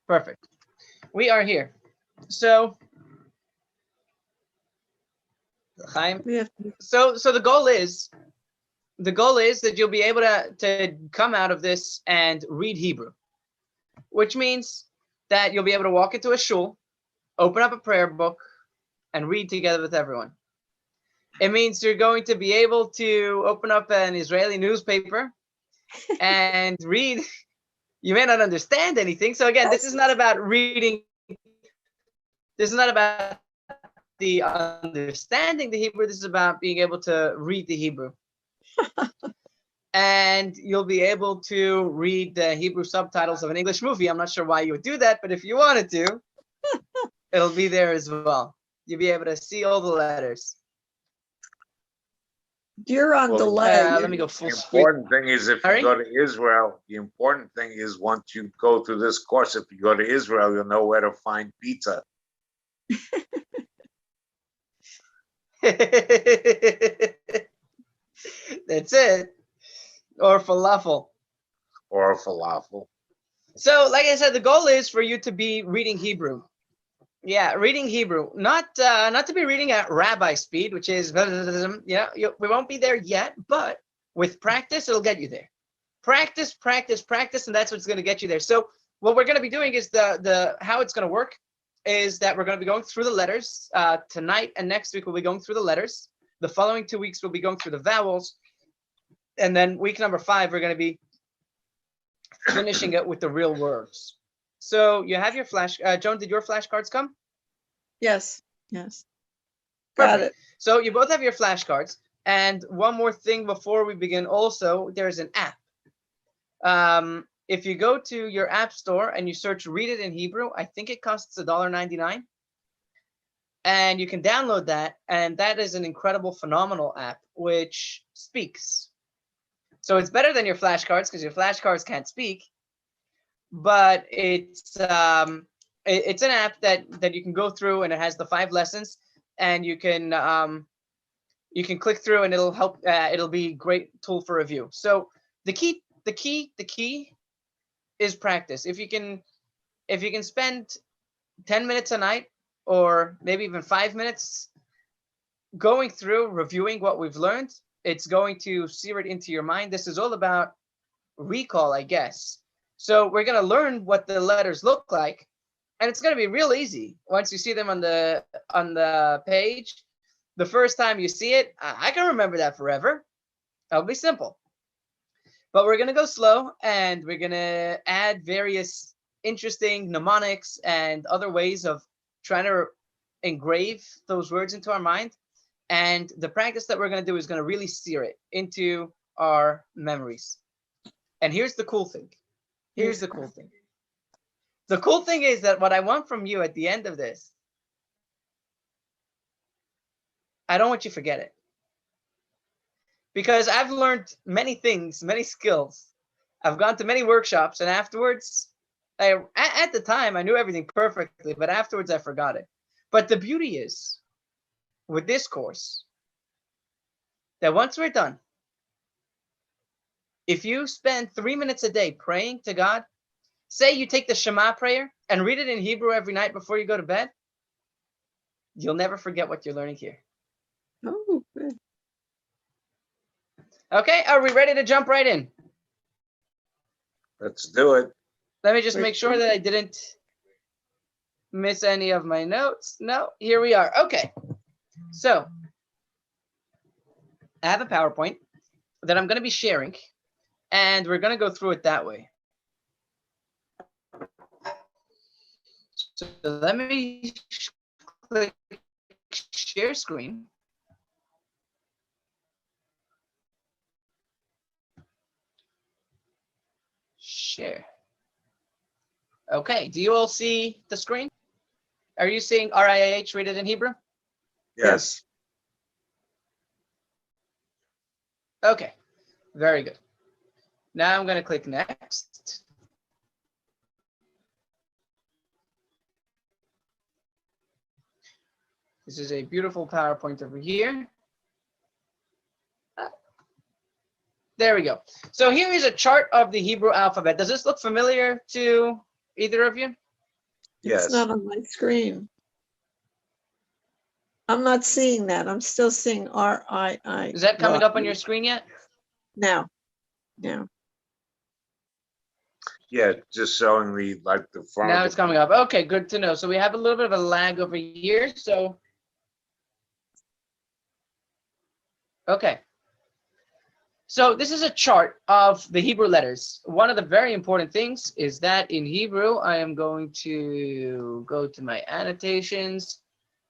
Perfect. We are here. So, Chaim. We have So the goal is that you'll be able to come out of this and read Hebrew, which means that you'll be able to walk into a shul, open up a prayer book, and read together with everyone. It means you're going to be able to open up an Israeli newspaper and read. You may not understand anything. So again, this is not about reading. This is not about the understanding the Hebrew. This is about being able to read the Hebrew. And you'll be able to read the Hebrew subtitles of an English movie. I'm not sure why you would do that, but if you wanted to, it'll be there as well. You'll be able to see all the letters. You're on Well, delay. Let me go full The screen. important thing is if Sorry? you go to Israel, the important thing is once you go through this course, if you go to Israel, you'll know where to find pizza. That's it. Or falafel. Or falafel. So, like I said, the goal is for you to be reading Hebrew. Yeah, reading Hebrew, not to be reading at rabbi speed, which is we won't be there yet, but with practice, it'll get you there. Practice, practice, practice, and that's what's going to get you there. So, what we're going to be doing is the how it's going to work is that we're going to be going through the letters tonight, and next week we'll be going through the letters. The following 2 weeks we'll be going through the vowels, and then week number 5 we're going to be finishing it with the real words. So you have your flash. Joan, did your flashcards come? Yes. Yes. Got Perfect. it. So you both have your flashcards. And one more thing before we begin. Also, there's an app. If you go to your app store and you search "Read It in Hebrew," I think it costs $1.99, and you can download that. And that is an incredible, phenomenal app which speaks. So it's better than your flashcards because your flashcards can't speak. But it's an app that you can go through, and it has the 5 lessons, and you can click through, and it'll help. It'll be a great tool for review. So the key is practice. If you can spend 10 minutes a night, or maybe even 5 minutes, going through reviewing what we've learned, it's going to sear it into your mind. This is all about recall, I guess. So we're going to learn what the letters look like, and it's going to be real easy once you see them on the page. The first time you see it, I can remember that forever. It'll be simple. But we're going to go slow, and we're going to add various interesting mnemonics and other ways of trying to engrave those words into our mind. And the practice that we're going to do is going to really sear it into our memories. And here's the cool thing. Here's the cool thing. The cool thing is that what I want from you at the end of this, I don't want you to forget it. Because I've learned many things, many skills. I've gone to many workshops, and afterwards, at the time, I knew everything perfectly, but afterwards I forgot it. But the beauty is, with this course, that once we're done, if you spend 3 minutes a day praying to God, say you take the Shema prayer and read it in Hebrew every night before you go to bed, you'll never forget what you're learning here. Oh, good. Okay, are we ready to jump right in? Let's do it. Let me just make sure that I didn't miss any of my notes. No, here we are. Okay, so I have a PowerPoint that I'm going to be sharing, and we're going to go through it that way. So let me click share screen. Share. Okay, do you all see the screen? Are you seeing RIAH, read it in Hebrew? Yes. Okay, very good. Now I'm going to click next. This is a beautiful PowerPoint over here. There we go. So here is a chart of the Hebrew alphabet. Does this look familiar to either of you? Yes. It's not on my screen. I'm not seeing that. I'm still seeing RII. Is that coming up on your screen yet? Now, now. Yeah, just showing me like the front. Now of it's the- coming up. Okay, good to know. So we have a little bit of a lag over here. So, okay. So this is a chart of the Hebrew letters. One of the very important things is that in Hebrew, I am going to go to my annotations,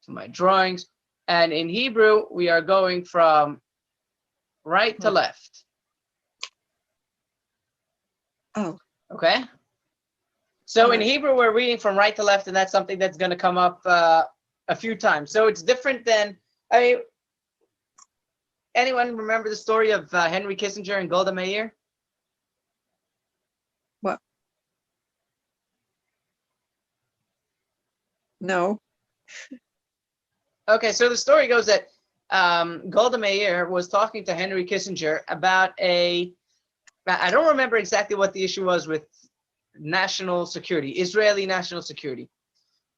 to my drawings. And in Hebrew, we are going from right to left. Oh, Okay. So in Alright. Hebrew, we're reading from right to left, and that's something that's going to come up a few times. So it's different than, I mean, anyone remember the story of Henry Kissinger and Golda Meir? no. Okay, so the story goes that Golda Meir was talking to Henry Kissinger about I don't remember exactly what the issue was with national security, Israeli national security.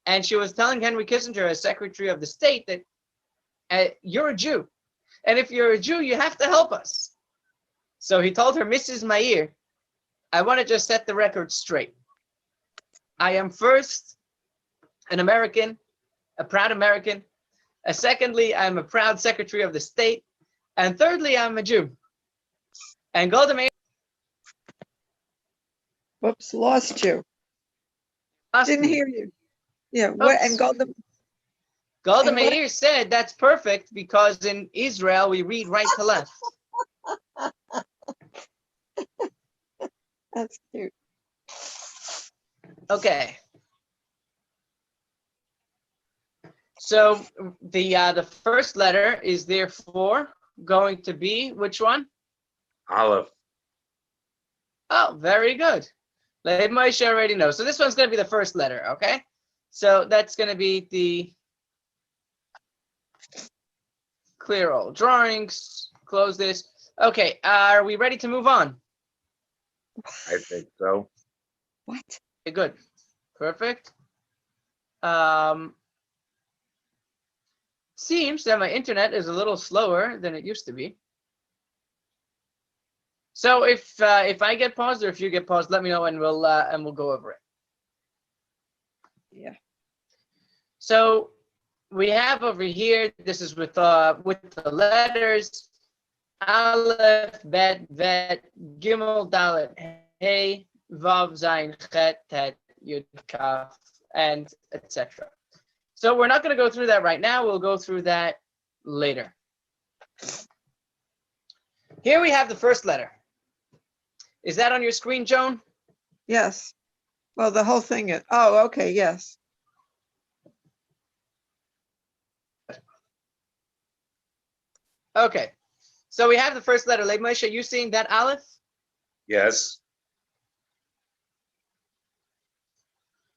And she was telling Henry Kissinger, as Secretary of the State, that you're a Jew. And if you're a Jew, you have to help us. So he told her, Mrs. Meir, I want to just set the record straight. I am first an American, a proud American. Secondly, I'm a proud Secretary of the State. And thirdly, I'm a Jew. And Golda Meir Whoops, lost you. asked Didn't me. hear you. Yeah, what, Oops. and Golda, Golda and what- Meir said that's perfect because in Israel we read right to left. that's cute. Okay. So the first letter is therefore going to be which one? Aleph. Oh, very good. Leib Moshe already knows. So this one's going to be the first letter, okay? So that's going to be the clear all drawings. Close this. Okay, are we ready to move on? I think so. What? Okay, good. Perfect. Seems that my internet is a little slower than it used to be. So if I get paused or if you get paused, let me know and we'll go over it. Yeah. So we have over here. This is with the letters Aleph, Bet, Vet, Gimel, Dalet, Hey, Vav, Zayin, Chet, Tet, Yud, Kaf, and etc. So we're not going to go through that right now. We'll go through that later. Here we have the first letter. Is that on your screen, Joan? Yes. Well, the whole thing is, oh, okay, yes. Okay. So we have the first letter. Leib Moshe, you seeing that Aleph? Yes.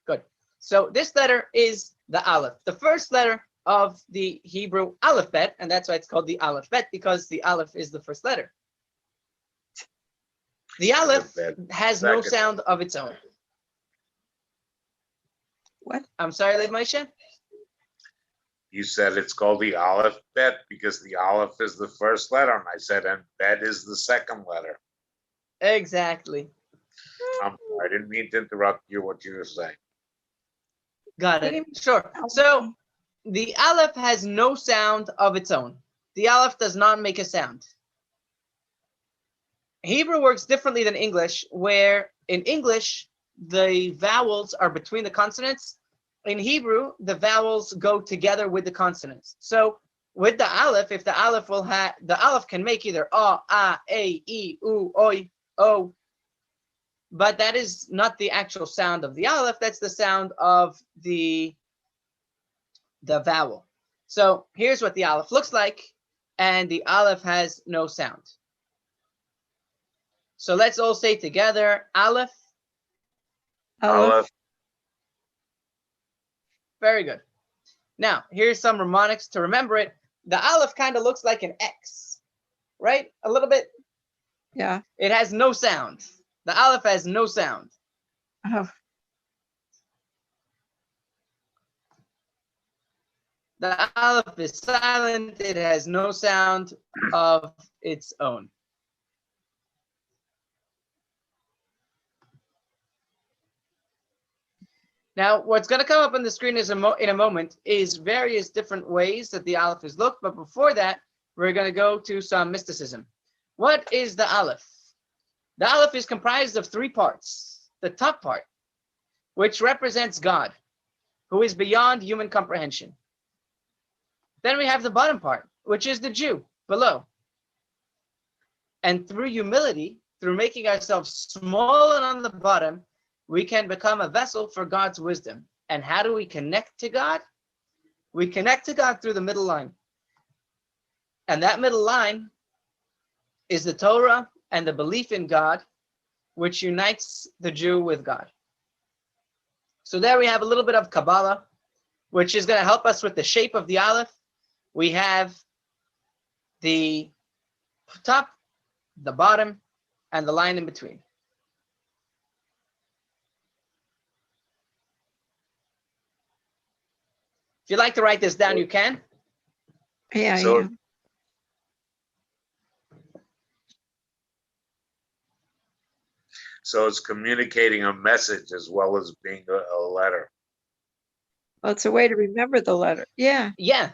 Good. So this letter is the Aleph, the first letter of the Hebrew alphabet, and that's why it's called the alphabet, because the Aleph is the first letter. The Aleph has no Second. sound of its own. What? I'm sorry, Leib Moshe? You said it's called the Aleph Bet because the Aleph is the first letter, and I said, and Bet is the second letter. Exactly. I'm sorry, I didn't mean to interrupt you. What you were saying. Got What do it. you mean? Sure. So the Aleph has no sound of its own. The Aleph does not make a sound. Hebrew works differently than English, where in English, the vowels are between the consonants. In Hebrew, the vowels go together with the consonants. So with the Aleph, if the Aleph the Aleph can make either a, e, u, oi, o, but that is not the actual sound of the Aleph. That's the sound of the vowel. So here's what the Aleph looks like, and the Aleph has no sound. So let's all say together, Aleph. Aleph. Very good. Now, here's some mnemonics to remember it. The Aleph kind of looks like an X, right? A little bit. Yeah. It has no sound. The Aleph has no sound. Oh, The aleph is silent. It has no sound of its own. Now, what's going to come up on the screen in a moment is various different ways that the aleph is looked. But before that, we're going to go to some mysticism. What is the aleph? The aleph is comprised of three parts. The top part, which represents God, who is beyond human comprehension. Then we have the bottom part, which is the Jew below. And through humility, through making ourselves small and on the bottom, we can become a vessel for God's wisdom. And how do we connect to God? We connect to God through the middle line. And that middle line is the Torah and the belief in God, which unites the Jew with God. So there we have a little bit of Kabbalah, which is going to help us with the shape of the aleph. We have the top, the bottom, and the line in between. If you'd like to write this down, you can. Yeah, So- yeah. So it's communicating a message as well as being a letter. Well, it's a way to remember the letter. Yeah. Yeah.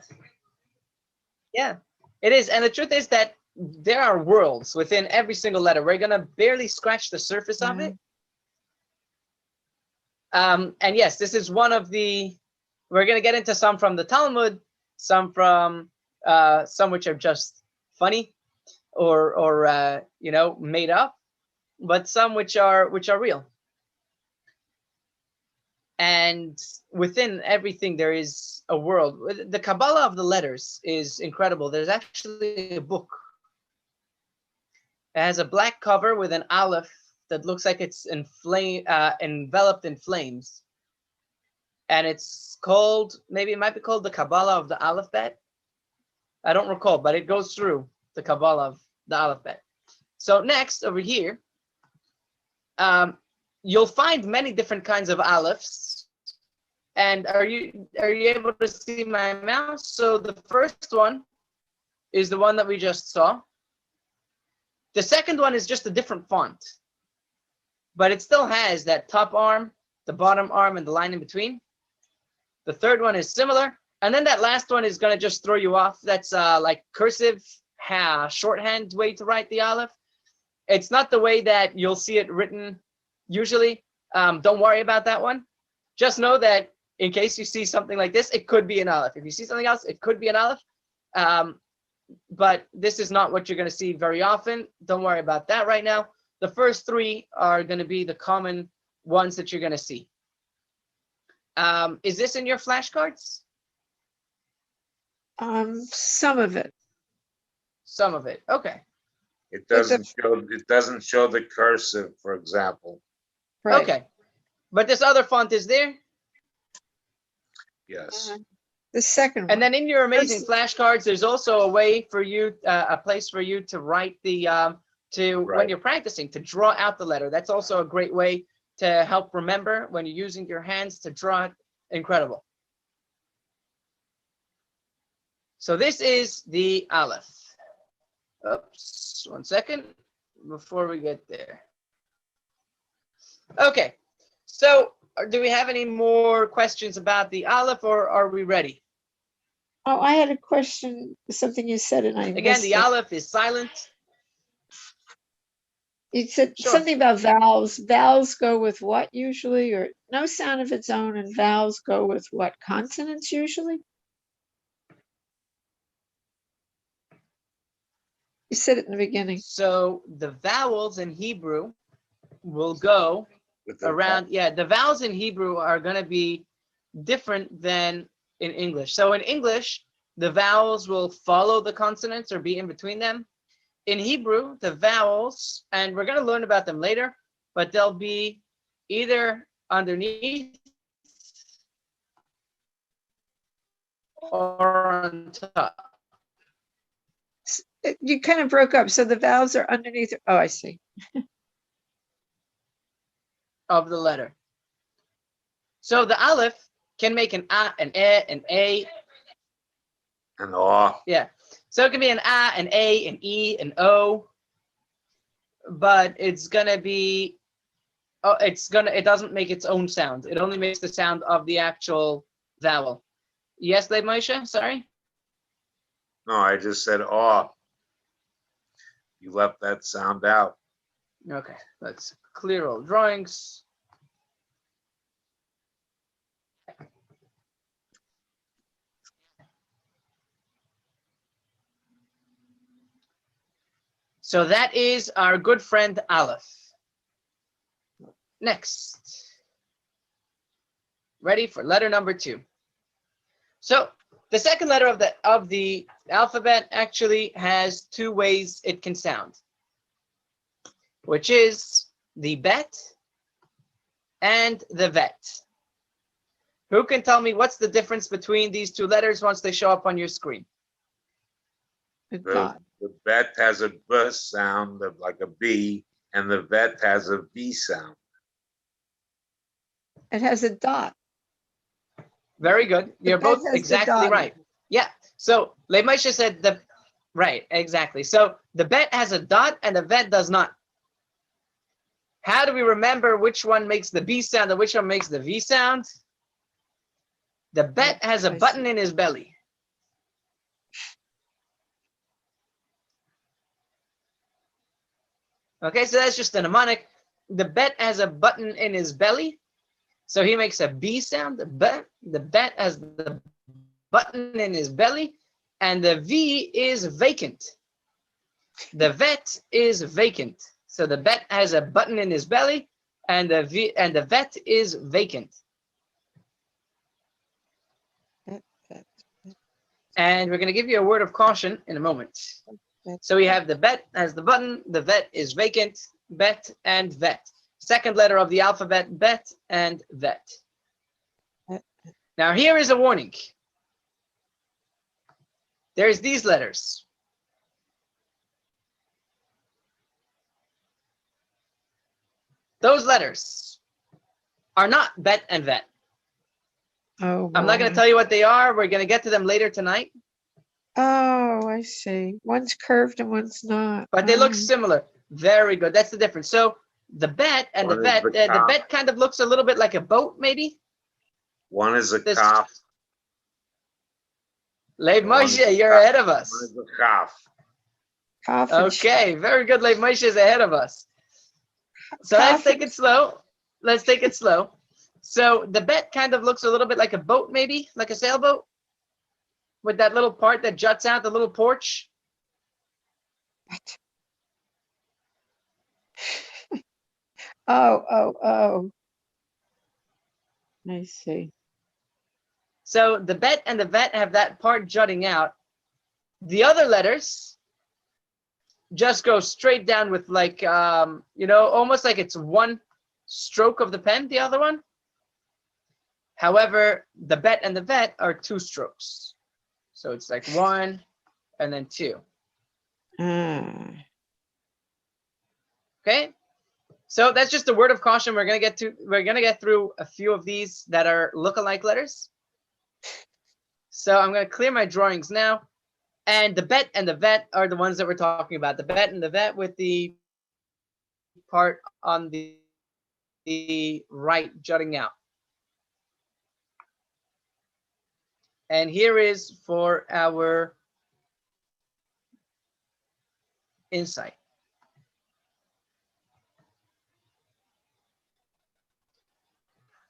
Yeah, it is. And the truth is that there are worlds within every single letter. We're going to barely scratch the surface of it. And yes, this is one of the, we're going to get into some from the Talmud, some from, some which are just funny or you know, made up, but some which are real. And within everything, there is a world. The Kabbalah of the letters is incredible. There's actually a book. It has a black cover with an aleph that looks like it's enveloped in flames. And it's called, maybe it might be called the Kabbalah of the Alphabet. I don't recall, but it goes through the Kabbalah of the Alphabet. So next, over here, you'll find many different kinds of alephs. And are you able to see my mouse? So the first one is the one that we just saw. The second one is just a different font, but it still has that top arm, the bottom arm, and the line in between. The third one is similar. And then that last one is going to just throw you off. That's like cursive, shorthand way to write the aleph. It's not the way that you'll see it written usually. Don't worry about that one. Just know that in case you see something like this, it could be an aleph. If you see something else, it could be an aleph. But this is not what you're going to see very often. Don't worry about that right now. The first three are going to be the common ones that you're going to see. Is this in your flashcards? Some of it. Some of it. Okay. It doesn't show the cursive, for example. Right. Okay. But this other font is there. Yes. The second one. And then in your amazing flashcards, there's also a way for you, a place for you to write the, when Right. you're practicing, to draw out the letter. That's also a great way to help remember when you're using your hands to draw it. Incredible. So this is the aleph. Oops, 1 second before we get there. Okay, so do we have any more questions about the aleph, or are we ready? Oh, I had a question, something you said, and I Again, missed the it. aleph is silent. You said Sure. something about vowels. Vowels go with what usually, or no sound of its own, and vowels go with what consonants usually? You said it in the beginning. So the vowels in Hebrew will go With the- around, yeah, the vowels in Hebrew are going to be different than in English. So in English, the vowels will follow the consonants or be in between them. In Hebrew, the vowels, and we're going to learn about them later, but they'll be either underneath or on top You kind of broke up. So the vowels are underneath. Oh, I see. of the letter. So the aleph can make an a, an e, an a, And aw, Yeah. So it can be an A, an A, an E, an O, but it's gonna be, oh, it doesn't make its own sound. It only makes the sound of the actual vowel. Yes, Leib Moshe? Sorry? no, I just said aw. You left that sound out. Okay, let's clear all drawings. So that is our good friend Aleph. Next. Ready for letter number 2. So the second letter of the alphabet actually has 2 ways it can sound, which is the bet and the vet. Who can tell me what's the difference between these 2 letters once they show up on your screen? A The, dot. the bet has a B sound like a B, and the vet has a V sound. It has a dot. Very good. You're vet both has the exactly dot in right. it. Yeah. So Leib Moshe said right, exactly. So the bet has a dot and the vet does not. How do we remember which one makes the B sound and which one makes the V sound? The bet has a I button see. in his belly. Okay, so that's just a mnemonic. The bet has a button in his belly, so he makes a B sound. The bet has the button in his belly, and the V is vacant. The vet is vacant. So the bet has a button in his belly, and the vet is vacant. Vet, vet, And we're going to give you a word of caution in a moment. vet, So we have the bet has the button, the vet is vacant, bet and vet. Second letter of the alphabet, bet and vet. vet. Now here is a warning. There's these letters. Those letters are not bet and vet. Oh, I'm not going to boy. tell you what they are. We're going to get to them later tonight, Oh, I see. One's curved and one's not. but they look Oh. similar. Very good. That's the difference. So the bet and the One is vet, the the cop. bet kind of looks a little bit like a boat, maybe. One is a This- cop. Leib One is Moshe, a you're cop. ahead of One us. is a cop. Cough and Okay, very good. Leib Moshe is ahead of us. So let's take it slow. Let's take it slow. So the bet kind of looks a little bit like a boat, maybe like a sailboat, with that little part that juts out, the little porch. What? Oh. I see. So the bet and the vet have that part jutting out. The other letters just go straight down with like, almost like it's one stroke of the pen, the other one. However, the bet and the vet are 2 strokes. So it's like 1 and then 2. Ah. Okay. So that's just a word of caution. We're gonna get through a few of these that are look-alike letters. So I'm gonna clear my drawings now. And the bet and the vet are the ones that we're talking about. The bet and the vet with the part on the right jutting out. And here is for our insight.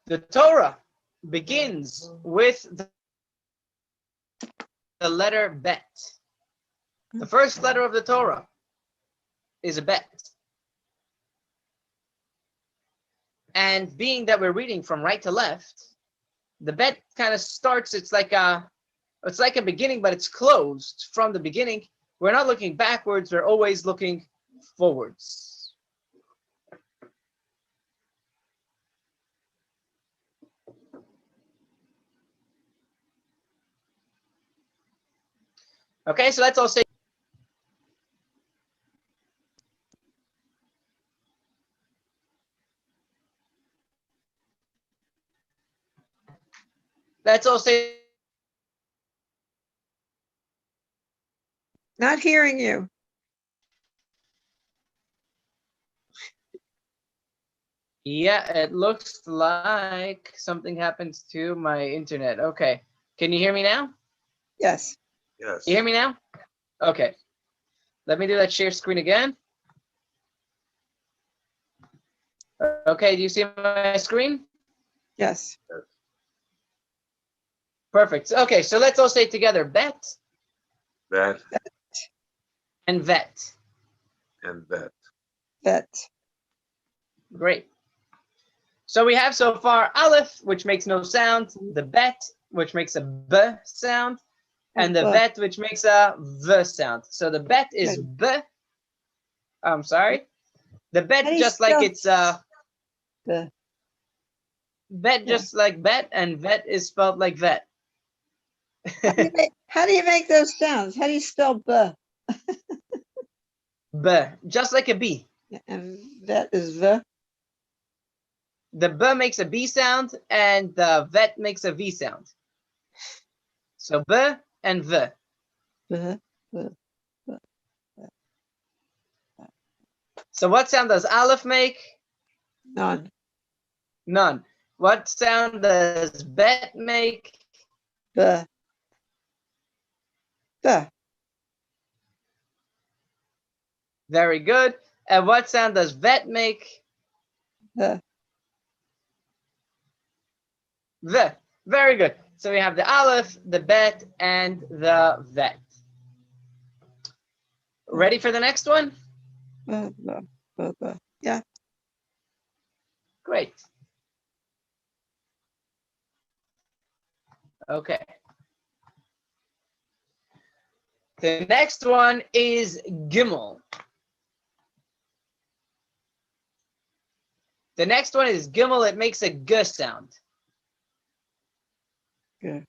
The Torah begins with the letter bet. The first letter of the Torah is a bet. And being that we're reading from right to left, the bet kind of starts, it's like a beginning, but it's closed from the beginning. We're not looking backwards, we're always looking forwards. Okay, so let's all say Not hearing you. Yeah, it looks like something happens to my internet. Okay. Can you hear me now? Yes. Yes. You hear me now? Okay. Let me do that share screen again. Okay, do you see my screen? Yes. Perfect. Okay, so let's all say it together. Bet That and vet. and that. Vet. Great. So we have so far aleph, which makes no sound, the bet, which makes a b sound, and the B. vet, which makes a v sound. So the bet is Good. b. I'm sorry. The How bet do you just like spell it's B? bet Yeah. just like bet, and vet is spelled like vet. How do you make those sounds? How do you spell B? B, just like a b. And vet is V. The b makes a b sound, and the vet makes a v sound. So b and v. V. So what sound does aleph make? None. None. What sound does bet make? B. B. Very good. And what sound does vet make? V. V. Very good. So we have the aleph, the bet, and the vet. Ready for the next one? B. B. B. B. Yeah. Great. Okay. The next one is gimel. The next one is gimel. It makes a g sound. Good.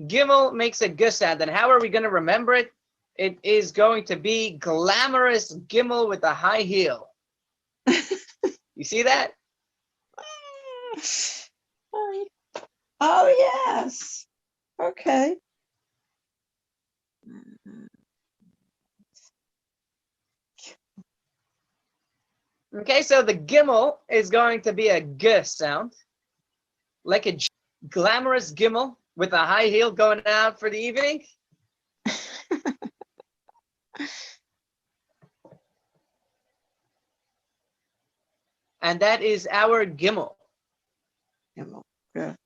Gimel makes a g sound. And how are we going to remember it? It is going to be glamorous gimel with a high heel. You see that? Oh, yes. Okay. Okay, so the gimel is going to be a g sound, like a glamorous gimel with a high heel going out for the evening. And that is our gimel. Gimel. Good.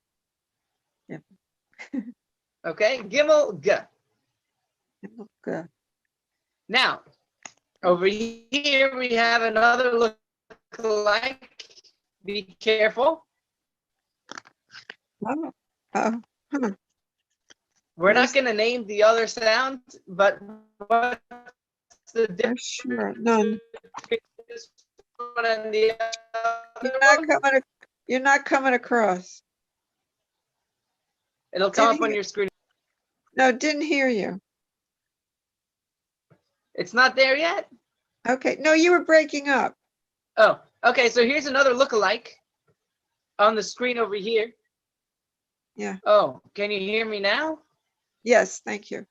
Okay, gimel g. Gimel. Good. Now, over here we have another look-alike. Be careful. Oh. Oh. Huh. We're Yes. not going to name the other sound, but what's the For difference sure. None. between this one and the other one? You're not coming across. It'll come Didn't up on hear- your screen. No, didn't hear you. It's not there yet? Okay. No, you were breaking up. Oh, okay. So here's another look-alike on the screen over here. Yeah. Oh, can you hear me now? Yes, thank you.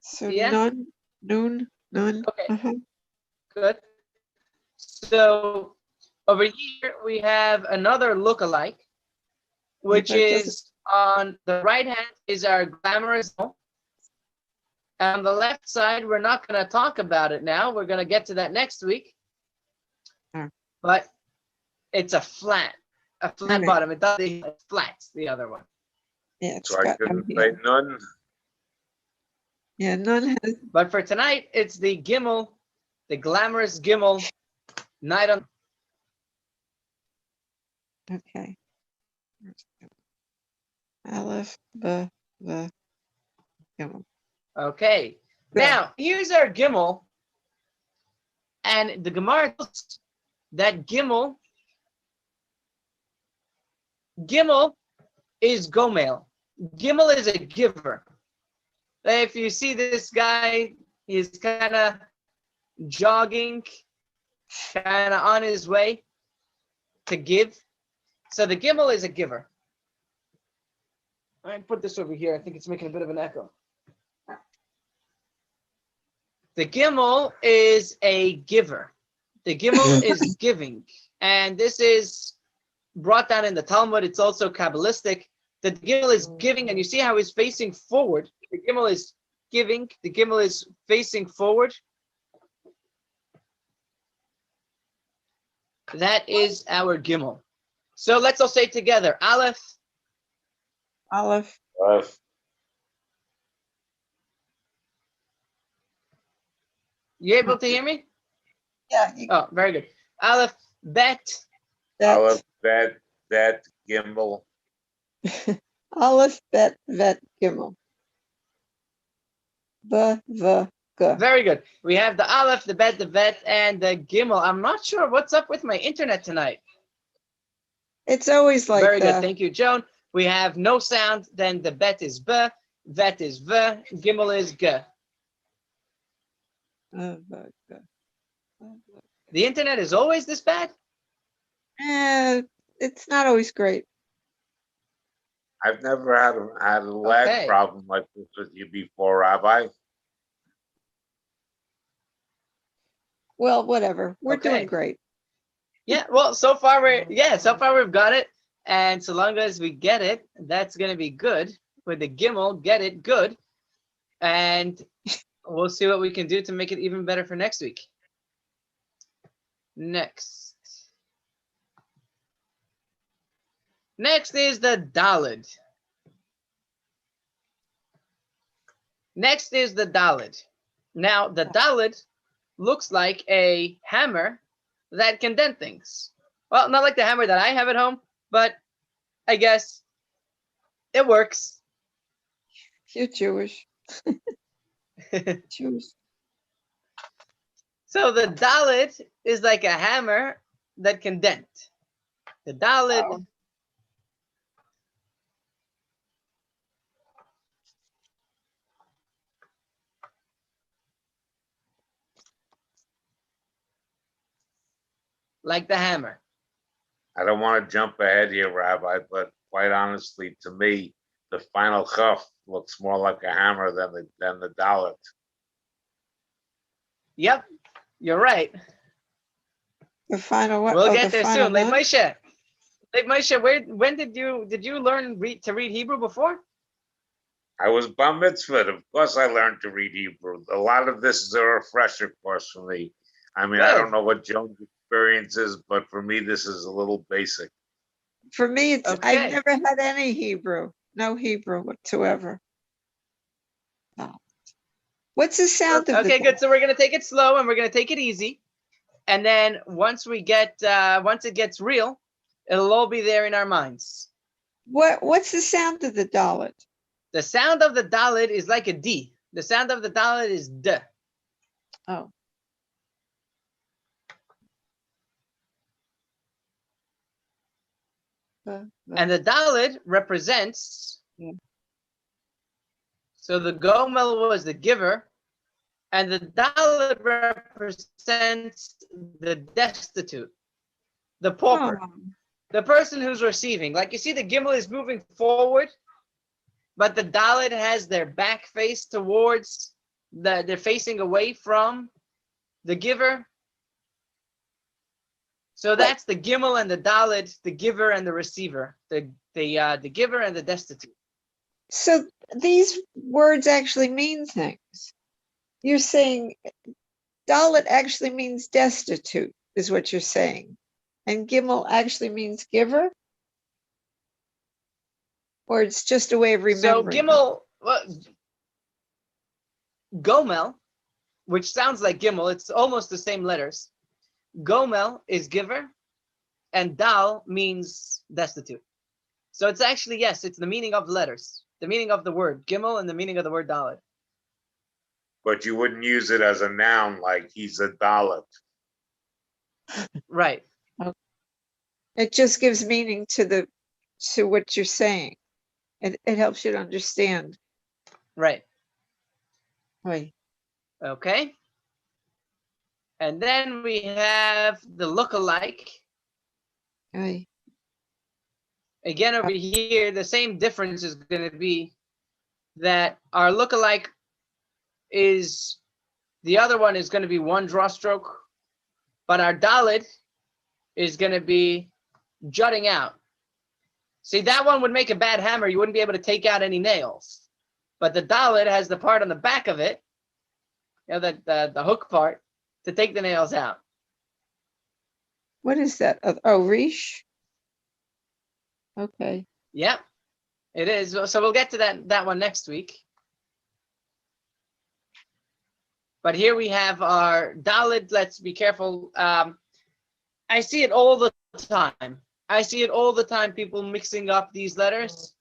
So Yeah. none, noon, none. Okay. Uh-huh. Good. So over here we have another look-alike, which but it doesn't- is on the right hand is our glamorous. And on the left side, we're not going to talk about it now. We're going to get to that next week. Hmm. But it's a flat Alright. bottom. It does it's flat, the other one. Yeah, it's So I got no couldn't heel. say none. Yeah, none has. But for tonight, it's the gimel, the glamorous gimel, night on. Okay. Aleph, B, the, Gimel. Okay. Good. Now, here's our gimel. And the Gemara tells us that gimel is gomel. Gimel is a giver. If you see this guy, he's kind of jogging, kind of on his way to give. So the gimel is a giver. All right, put this over here. I think it's making a bit of an echo. The Gimel is a giver. The Gimel is giving. And this is brought down in the Talmud. It's also Kabbalistic. The Gimel is giving, and you see how he's facing forward. The Gimel is giving. The Gimel is facing forward. That is our Gimel. So let's all say together, Aleph, Aleph, you able to hear me? yeah, Oh, very good. Aleph, Bet, Aleph, Bet, Gimel, Aleph, Bet, Vet, Gimel. B, V, G. very good. We have the Aleph, the Bet, the Vet, and the Gimel. I'm not sure what's up with my internet tonight. It's always like Very that. good. Thank you, Joan. We have no sound. Then the Bet is B, Vet is V, Gimel is G. The internet is always this bad? It's not always great. I've never had a lag Okay. problem like this with you before, Rabbi. Well, whatever. We're Okay. doing great. Yeah, well, so far we've got it. And so long as we get it, that's gonna be good. With the Gimel, get it good. And we'll see what we can do to make it even better for next week. Next is the Daled. Next is the Daled. Now, the Daled looks like a hammer that can dent things. Well, not like the hammer that I have at home, but I guess it works. You're Jewish. Jewish. So the Daled is like a hammer that can dent. The Daled. Oh. Like the hammer. I don't want to jump ahead here, Rabbi, but quite honestly, to me, the final Chaf looks more like a hammer than the Dalet. Yep, you're right. The final what? We'll Oh, get the there final soon. Like one? Moshe, when did you learn to read Hebrew before? I was bar mitzvahed. Of course, I learned to read Hebrew. A lot of this is a refresher course for me. I mean, I Good. don't know what Joan's experience is, but for me, this is a little basic. For me, it's Okay. I've never had any Hebrew. No Hebrew whatsoever. No. What's the sound of Okay, the good. So we're gonna take it slow and we're gonna take it easy, and then once it gets real, it'll all be there in our minds. What's the sound of the Dalet? The sound of the Dalet is like a D. The sound of the Dalet is D. Oh. And the Dalet represents. Yeah. So the Gomel was the giver, and the Dalet represents the destitute, the pauper, Oh. the person who's receiving. Like you see, the Gimel is moving forward, but the Dalet has their back face towards they're facing away from the giver. So that's the Gimel and the Dalet, the giver and the receiver, the giver and the destitute. So these words actually mean things. You're saying Dalet actually means destitute, is what you're saying. And Gimel actually means giver? Or it's just a way of So remembering? Gimel, Gomel, which sounds like Gimel, it's almost the same letters. Gomel is giver, and Dal means destitute. So it's actually, yes, it's the meaning of letters, the meaning of the word Gimel and the meaning of the word Dalet. But you wouldn't use it as a noun like he's a Dalet. Right. It just gives meaning to what you're saying. It helps you to understand. Right. Right. Okay. And then we have the lookalike. Right. Again, over here, the same difference is going to be that our lookalike is, the other one is going to be one draw stroke, but our Dalet is going to be jutting out. See, that one would make a bad hammer. You wouldn't be able to take out any nails. But the Dalet has the part on the back of it, you know, the hook part, to take the nails out. What is that? Oh, Rish? Okay. Yep, it is. So we'll get to that one next week. But here we have our Dalet. Let's be careful. I see it all the time. I see it all the time, people mixing up these letters.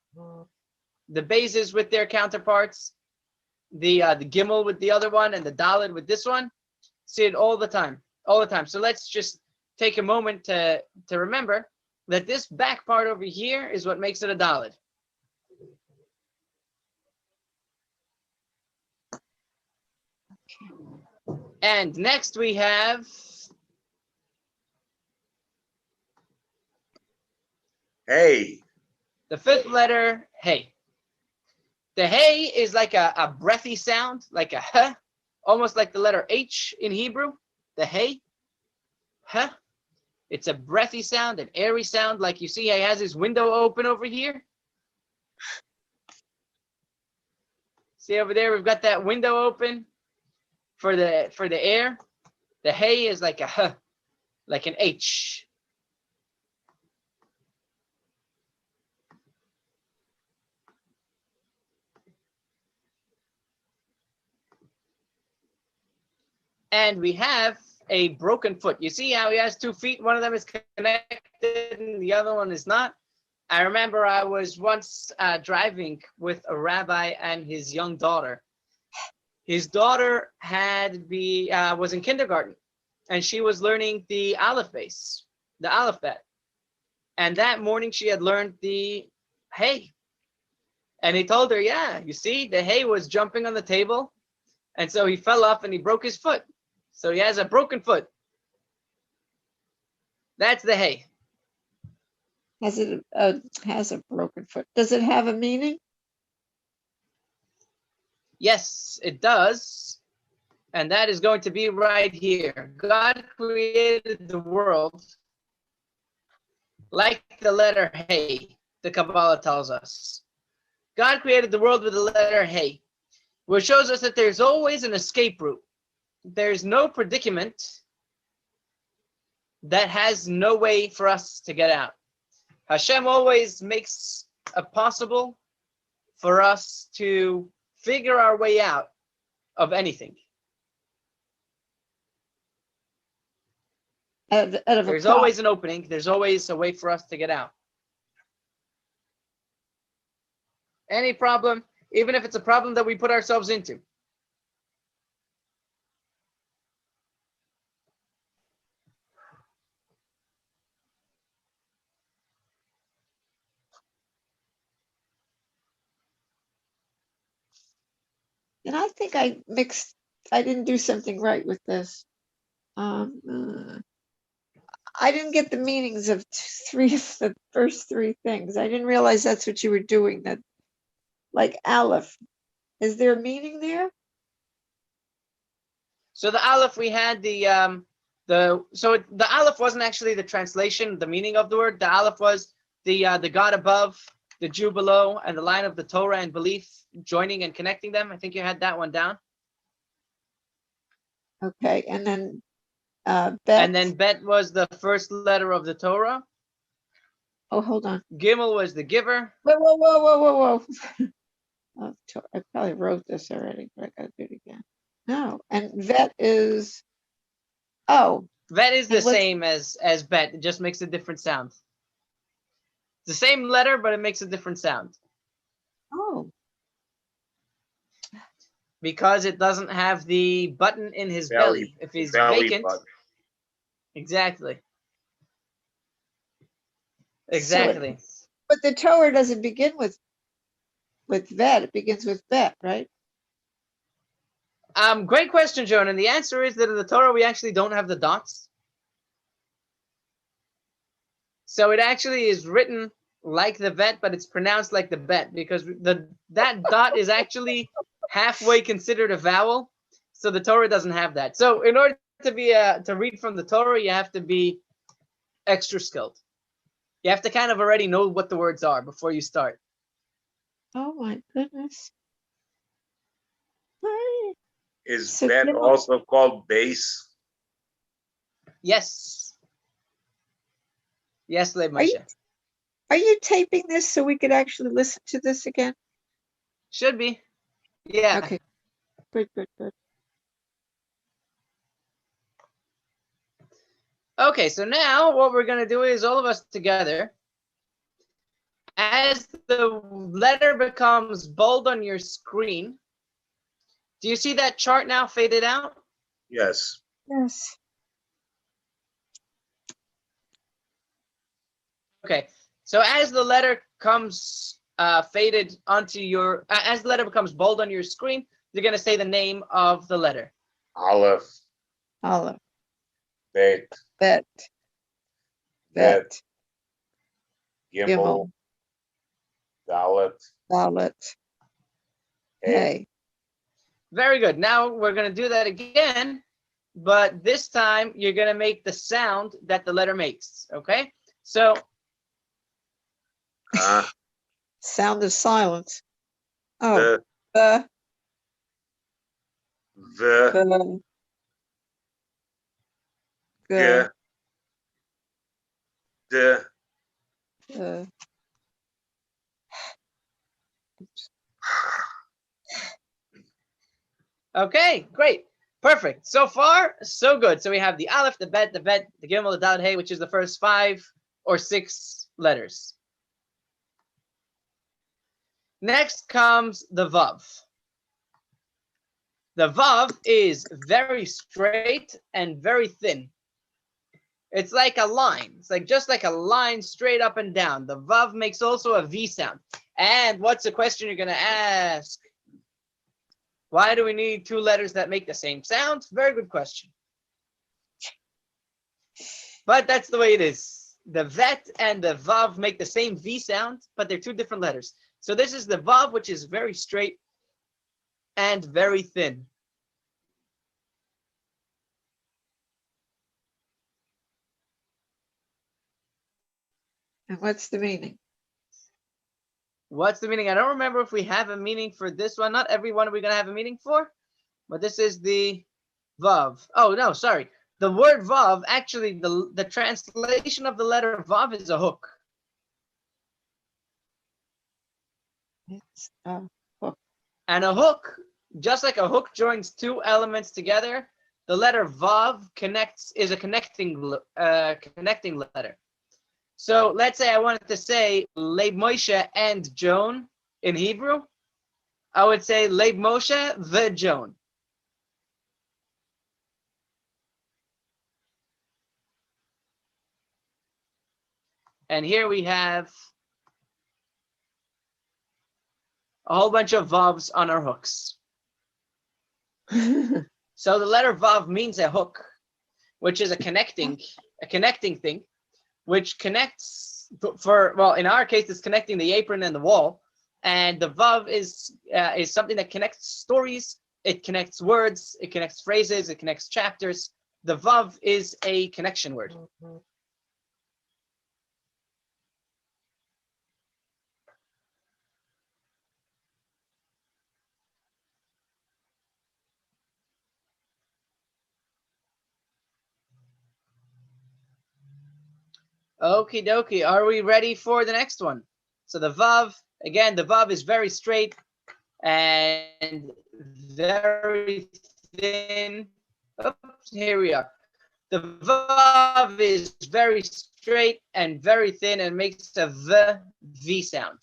The bases with their counterparts, the Gimel with the other one, and the Dalet with this one. See it all the time, all the time. So let's just take a moment to remember that this back part over here is what makes it a Dalet. And next we have Hey, the fifth letter, hey. The hey is like a breathy sound, like a h, almost like the letter H in Hebrew, the hey, h. It's a breathy sound, an airy sound, like you see he has his window open over here. See over there, we've got that window open for the air. The hey is like a h, like an H. And we have a broken foot. You see how he has 2 feet? One of them is connected and the other one is not. I remember I was once driving with a rabbi and his young daughter. His daughter was in kindergarten, and she was learning the Aleph base, the alphabet. And that morning she had learned the hey. And he told her, yeah, you see, the hay was jumping on the table. And so he fell off and he broke his foot. So he has a broken foot. That's the hay. Has a broken foot. Does it have a meaning? Yes, it does. And that is going to be right here. God created the world like the letter hey, the Kabbalah tells us. God created the world with the letter hey, which shows us that there's always an escape route. There's no predicament that has no way for us to get out. Hashem always makes it possible for us to figure our way out of anything. There's always an opening. There's always a way for us to get out. Any problem, even if it's a problem that we put ourselves into. And I think I didn't do something right with this. I didn't get the meanings of the first 3 things. I didn't realize that's what you were doing. That, like Aleph, is there a meaning there? So the Aleph, we had the Aleph wasn't actually the translation, the meaning of the word. The Aleph was the God above, the Jew below, and the line of the Torah and belief joining and connecting them. I think you had that one down. Okay, and then Bet. And then Bet was the first letter of the Torah. Oh, hold on. Gimel was the giver. Whoa. Oh, I probably wrote this already, but I gotta do it again. No, and Vet is, oh. Vet is the same as Bet. It just makes a different sound. It's the same letter, but it makes a different sound. Oh. Because it doesn't have the button in his belly. If he's vacant. Button. Exactly. Exactly. But the Torah doesn't begin with Vet. It begins with Bet, right? Great question, Joan. And the answer is that in the Torah, we actually don't have the dots. So it actually is written like the vet, but it's pronounced like the bet because that dot is actually halfway considered a vowel. So the Torah doesn't have that. So in order to be to read from the Torah, you have to be extra skilled. You have to kind of already know what the words are before you start. Oh my goodness. Is So that Gimel- also called base? Yes. Yes, Leib Are you- Moshe. Are you taping this so we could actually listen to this again? Should be. Yeah. Okay. Good, good, good. Okay, so now what we're gonna do is all of us together, as the letter becomes bold on your screen, do you see that chart now faded out? Yes. Yes. Okay, so as the letter comes faded onto your, as the letter becomes bold on your screen, you're gonna say the name of the letter. Aleph, Olive. Bet, Bet. Bet, Bet. Gimel, Gimel. Dalet, Dalet. Hey. Hey. Very good. Now we're gonna do that again, but this time you're gonna make the sound that the letter makes. Okay, so Sound of silence. Oh, the, the, the, the, the, the. okay, great. Perfect. So far, so good. So we have the Aleph, the Bet, the Gimel, the Dalet, Hey, which is the first 5 or 6 letters. Next comes the Vav. The Vav is very straight and very thin. It's like a line. It's like just like a line straight up and down. The Vav makes also a V sound. And what's the question you're going to ask? Why do we need 2 letters that make the same sound? Very good question. But that's the way it is. The Vet and the Vav make the same V sound, but they're 2 different letters. So this is the Vav, which is very straight and very thin. And what's the meaning? What's the meaning? I don't remember if we have a meaning for this one. Not every one are we going to have a meaning for, but this is the Vav. Oh, no, sorry. The word Vav, actually, the translation of the letter Vav is a hook. It's And a hook, just like a hook joins 2 elements together, the letter Vav is a connecting letter. So let's say I wanted to say Leib Moshe and Joan in Hebrew. I would say Leib Moshe the Joan. And here we have a whole bunch of Vavs on our hooks. So the letter Vav means a hook, which is a connecting thing, which connects well, in our case, it's connecting the apron and the wall. And the Vav is something that connects stories, it connects words, it connects phrases, it connects chapters. The Vav is a connection word. Okie dokie. Are we ready for the next one? So the Vav, again, the Vav is very straight and very thin. Oops, here we are. The Vav is very straight and very thin and makes a V sound.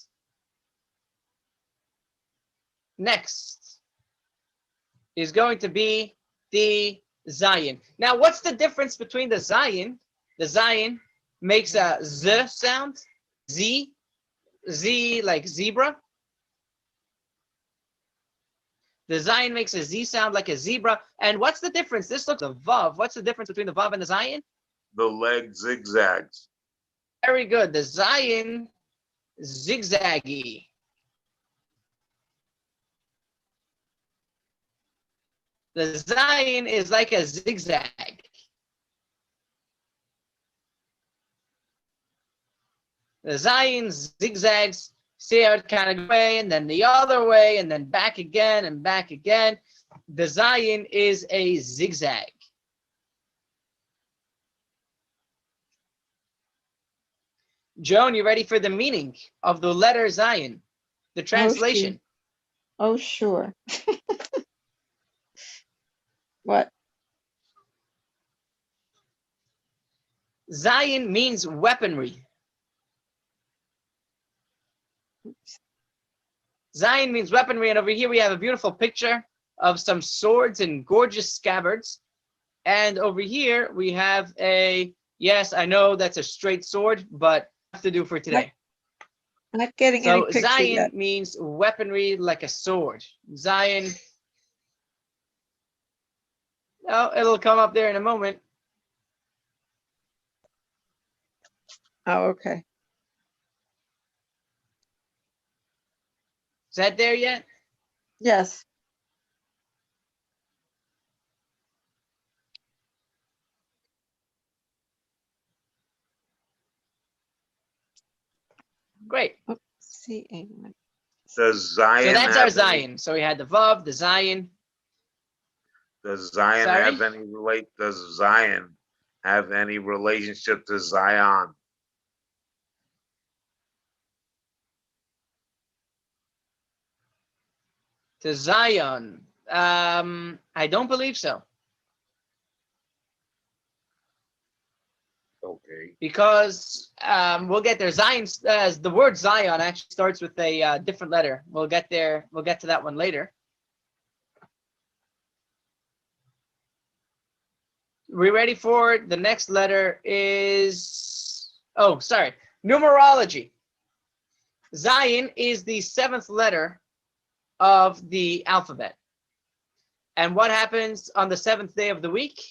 Next is going to be the Zayin. Now, what's the difference between the Zayin? The Zayin makes a Z sound, Z like zebra. The Zayin makes a Z sound like a zebra. And what's the difference? This looks a Vav. What's the difference between the Vav and the Zayin? the leg zigzags. Very good. The Zayin zigzaggy. The Zion is like a zigzag. The Zion zigzags. See how it kind of way, and then the other way, and then back again and back again. The Zion is a zigzag. Joan, you ready for the meaning of the letter Zion? The translation. Oh, sure. What? Zion means weaponry. Zion means weaponry, and over here we have a beautiful picture of some swords and gorgeous scabbards. And over here we have a, yes, I know that's a straight sword, but have to do for today. Not getting any So picture Zion yet. means weaponry like a sword. Zion. Oh, it'll come up there in a moment. Oh, okay. Is that there yet? Yes. Great. See, England. Does Zion So that's our have any, Zion. So we had the Vav, the Zion. does Zion Sorry? have any does Zion have any relationship to Zion? To Zion. I don't believe so. Okay. Because we'll get there. Zion, the word Zion actually starts with a different letter. We'll get there. We'll get to that one later. We ready for it? The next letter is, oh, sorry, numerology. Zion is the 7th letter of the alphabet. And what happens on the 7th day of the week?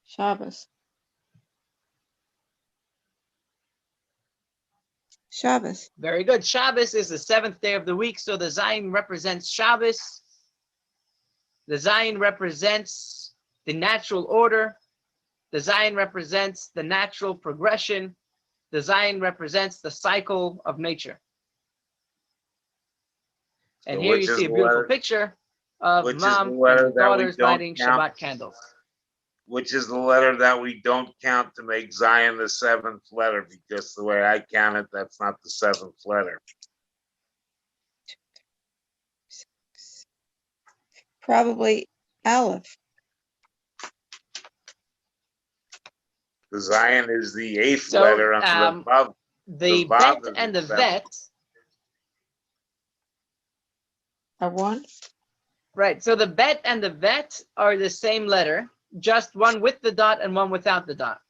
Shabbos. Shabbos. Very good. Shabbos is the 7th day of the week, so the Zion represents Shabbos. The Zion represents the natural order. The Zion represents the natural progression. The Zion represents the cycle of nature. And So here which you is see a the beautiful letter- picture of which is the mom and letter her that we daughters don't lighting count? Shabbat candles. Which is the letter that we don't count to make Zion the 7th letter, because the way I count it, that's not the 7th letter. Probably Aleph. The Zion is the 8th So, letter under the Vav. The Vav bet is and the the vet, A one? right? So the bet and the vet are the same letter, just one with the dot and one without the dot.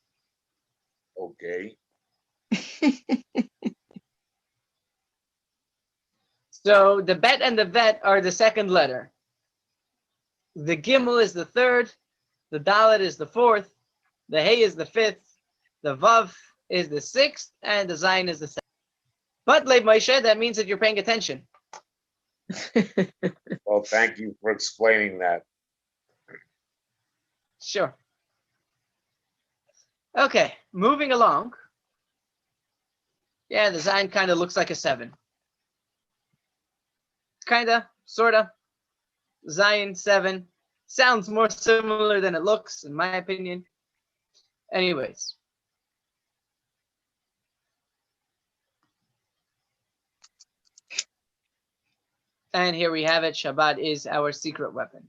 Okay. So the bet and the vet are the 2nd letter. The gimel is the 3rd, the dalet is the 4th, the hey is the 5th, the vav is the 6th, and the zayin is the 7th. But Leib Moshe, that means that you're paying attention. Well, thank you for explaining that. Sure. Okay, moving along. Yeah, the zayin kind of looks like a 7. Kinda, sorta. Zion 7 sounds more similar than it looks, in my opinion. Anyways. And here we have it. Shabbat is our secret weapon.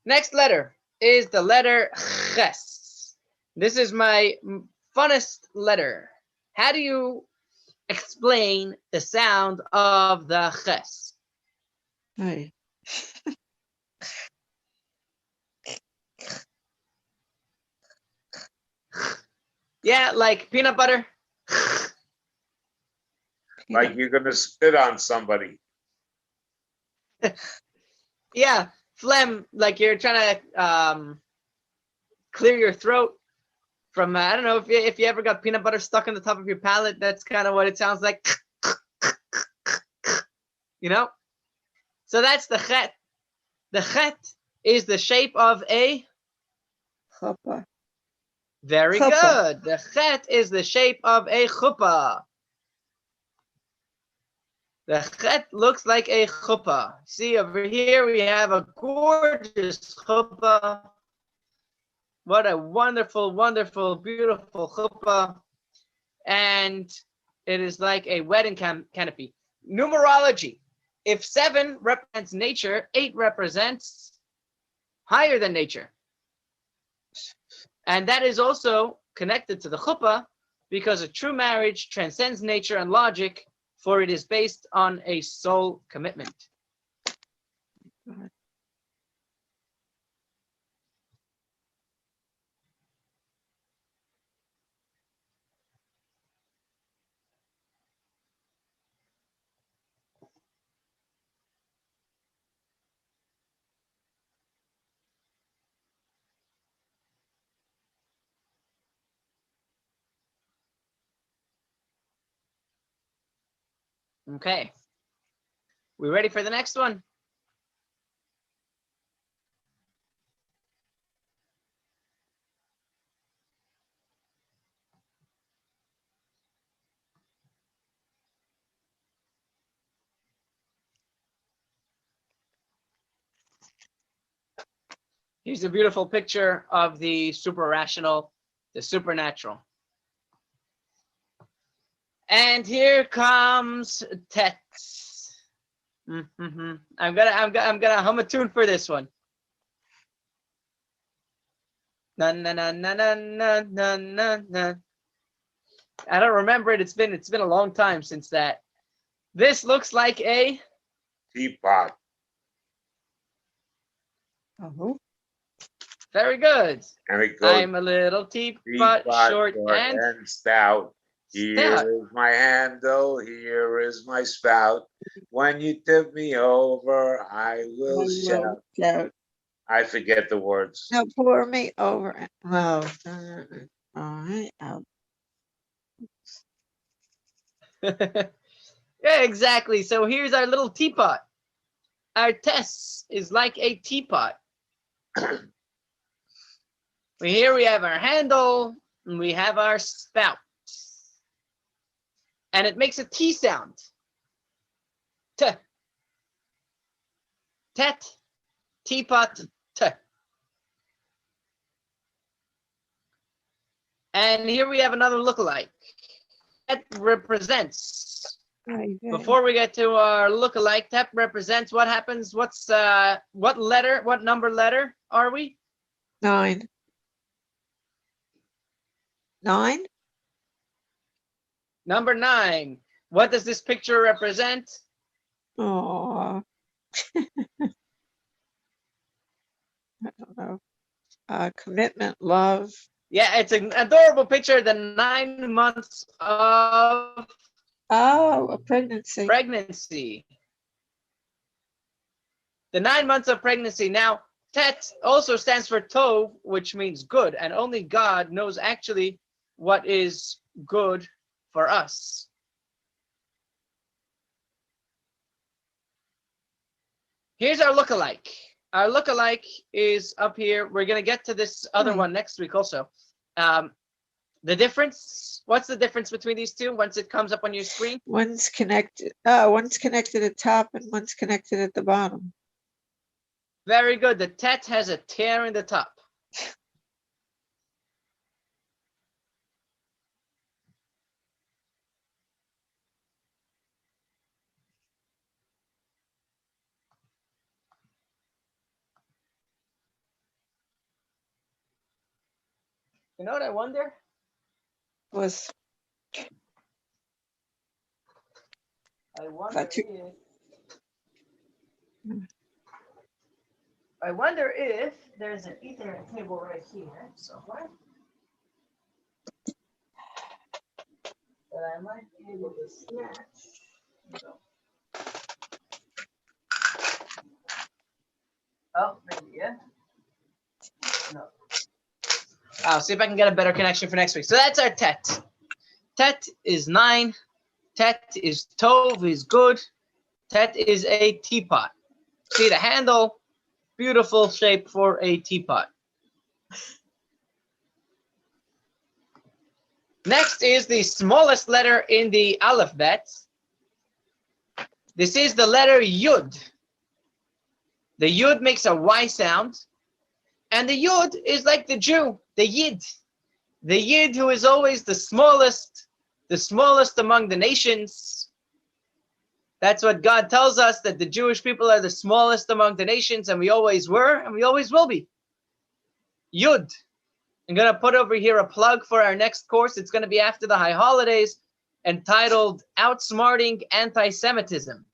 Next letter is the letter Ches. This is my funnest letter. How do you explain the sound of the Ches? Hey. Yeah, like peanut butter. Like you're gonna spit on somebody. Yeah, phlegm, like you're trying to clear your throat. from I don't know if you ever got peanut butter stuck on the top of your palate. That's kind of what it sounds like. You know. So that's the chet. The chet is the shape of a. Chuppah. Very Chuppah. good. The chet is the shape of a chuppah. The chet looks like a chuppah. See over here we have a gorgeous chuppah. What a wonderful, wonderful, beautiful chuppah. And it is like a wedding canopy. Numerology. If 7 represents nature, 8 represents higher than nature. And that is also connected to the chuppah because a true marriage transcends nature and logic, for it is based on a soul commitment. Okay. We ready for the next one? Here's a beautiful picture of the super rational, the supernatural. And here comes Tet. I'm gonna hum a tune for this one. Na na na na na na na na na. I don't remember it. It's been a long time since that. This looks like a Teapot. Oh, very good. And it goes I'm a little teapot, short and stout. Here stout. is my handle, here is my spout. When you tip me over, I will shout. shout. I forget the words. Now pour me over. Well, all right. Yeah, exactly. So here's our little teapot. Our test is like a teapot. Here we have our handle and we have our spout. And it makes a T sound. T. Tet. Teapot. T. And here we have another lookalike. That represents. Before we get to our lookalike, that represents what happens. What's what letter? What number letter are we? 9. 9? Number 9. What does this picture represent? Oh, I don't know. Commitment, love. Yeah, it's an adorable picture. The 9 months of Oh, a pregnancy. pregnancy. The 9 months of pregnancy. Now, Tet also stands for Tov, which means good, and only God knows actually what is good for us. Here's our lookalike. Our lookalike is up here. We're going to get to this other one next week also. The difference, what's the difference between these two once it comes up on your screen? One's connected. One's connected at top and one's connected at the bottom. Very good. The Tet has a tear in the top. You know what I wonder? Was I wonder Got you. if there's an Ethernet cable right here somewhere that I might be able to snatch. So. Oh, maybe, yeah. No. I'll see if I can get a better connection for next week. So that's our tet. Tet is 9. Tet is tov, is good. Tet is a teapot. See the handle? Beautiful shape for a teapot. Next is the smallest letter in the alphabet. This is the letter Yud. The Yud makes a Y sound. And the Yud is like the Jew, the Yid. The Yid who is always the smallest among the nations. That's what God tells us, that the Jewish people are the smallest among the nations, and we always were, and we always will be. Yud. I'm going to put over here a plug for our next course. It's going to be after the high holidays, entitled Outsmarting Anti-Semitism.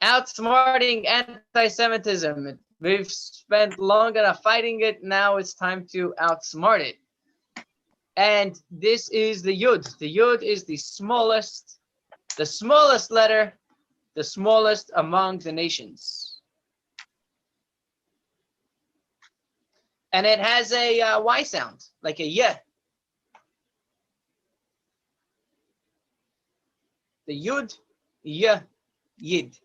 Outsmarting anti-Semitism. We've spent long enough fighting it. Now it's time to outsmart it. And this is the Yud. The Yud is the smallest letter, the smallest among the nations. And it has a Y sound, like a Y. The Yud, Y, Yid.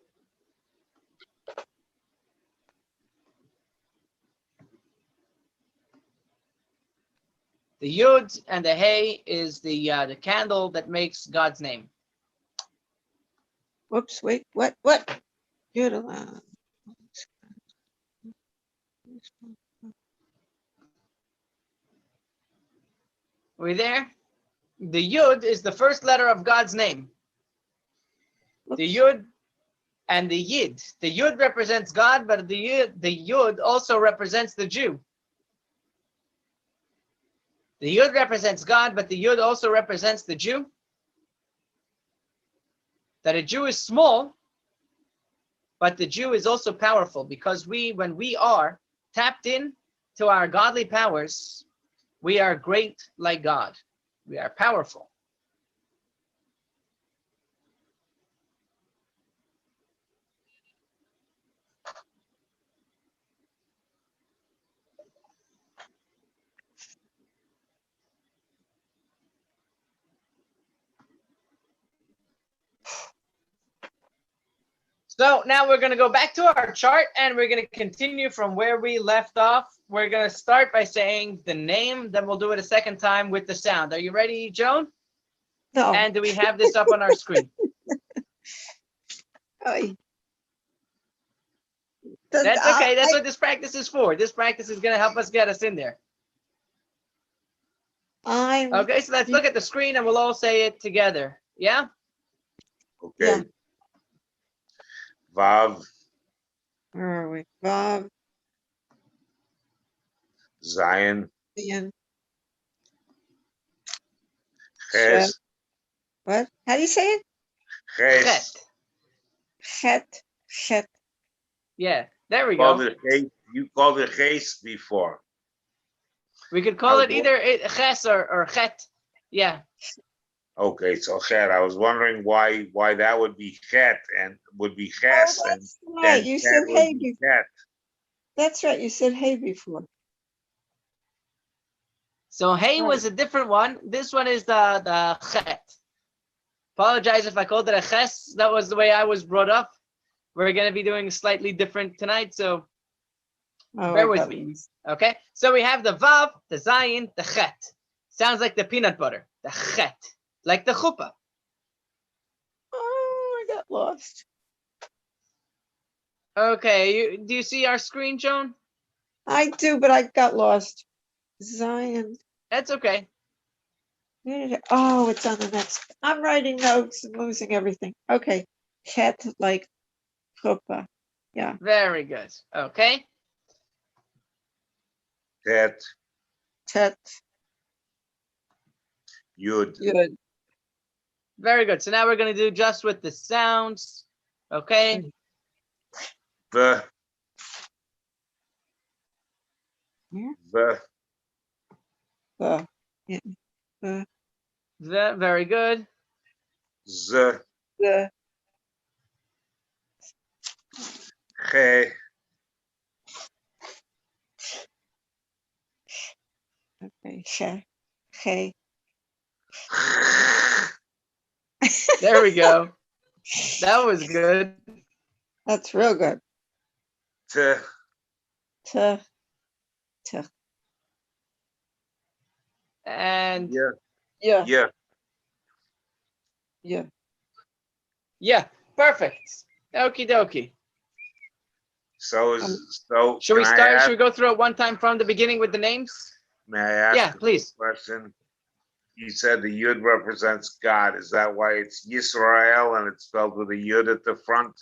The Yud and the Hey is the candle that makes God's name. Whoops, wait, what? Yud alone. Are we there? The Yud is the first letter of God's name. The Yud and the Yid. The Yud represents God, but the Yud also represents the Jew. The Yud represents God, but the Yud also represents the Jew. That a Jew is small, but the Jew is also powerful, because when we are tapped in to our godly powers, we are great like God. We are powerful. So now we're going to go back to our chart, and we're going to continue from where we left off. We're going to start by saying the name, then we'll do it a second time with the sound. Are you ready, Joan? No. And do we have this up on our screen? Oy. That's okay. That's what this practice is for. This practice is going to help us get us in there. Okay, so let's look at the screen and we'll all say it together. Yeah? Okay. Yeah. Vav, Where are we? Vav, Zion, Zion, Ches, what? How do you say it? Ches. Chet, Chet. Yeah, there we Called go. it Ches. You called it Ches before. We could call it Okay. either Ches or Chet. Yeah. Okay, so Chet. I was wondering why that would be Chet and would be Ches, Oh, and that's then right. You Chet said would hey be before. Chet. That's right. You said hey before. So hey Right. was a different one. This one is the Chet. Apologize if I called it a Ches. That was the way I was brought up. We're going to be doing slightly different tonight, so Oh, bear I with got me. lost. Okay, so we have the Vav, the Zayin, the Chet. Sounds like the peanut butter, the Chet, like the chuppah. Oh, I got lost. Okay, do you see our screen, Joan? I do, but I got lost. Zion. That's okay. Oh, it's on the next. I'm writing notes and losing everything. Okay. Chet like chuppah. Yeah. Very good. Okay. Tet, Chet. Yud, Good. Very good. So now we're going to do just with the sounds. Okay. V, Here. V, Yeah. Very good. Z, The Che, Che. Hey. There we go. That was good. That's real good. To, To. And yeah, Yeah. yeah. Yeah. yeah, perfect. Okie dokie. So Um, Should we can I start? ask, Should we go through it one time from the beginning with the names? may I ask Yeah, a please. question? You said the Yud represents God. Is that why it's Yisrael and it's spelled with a Yud at the front?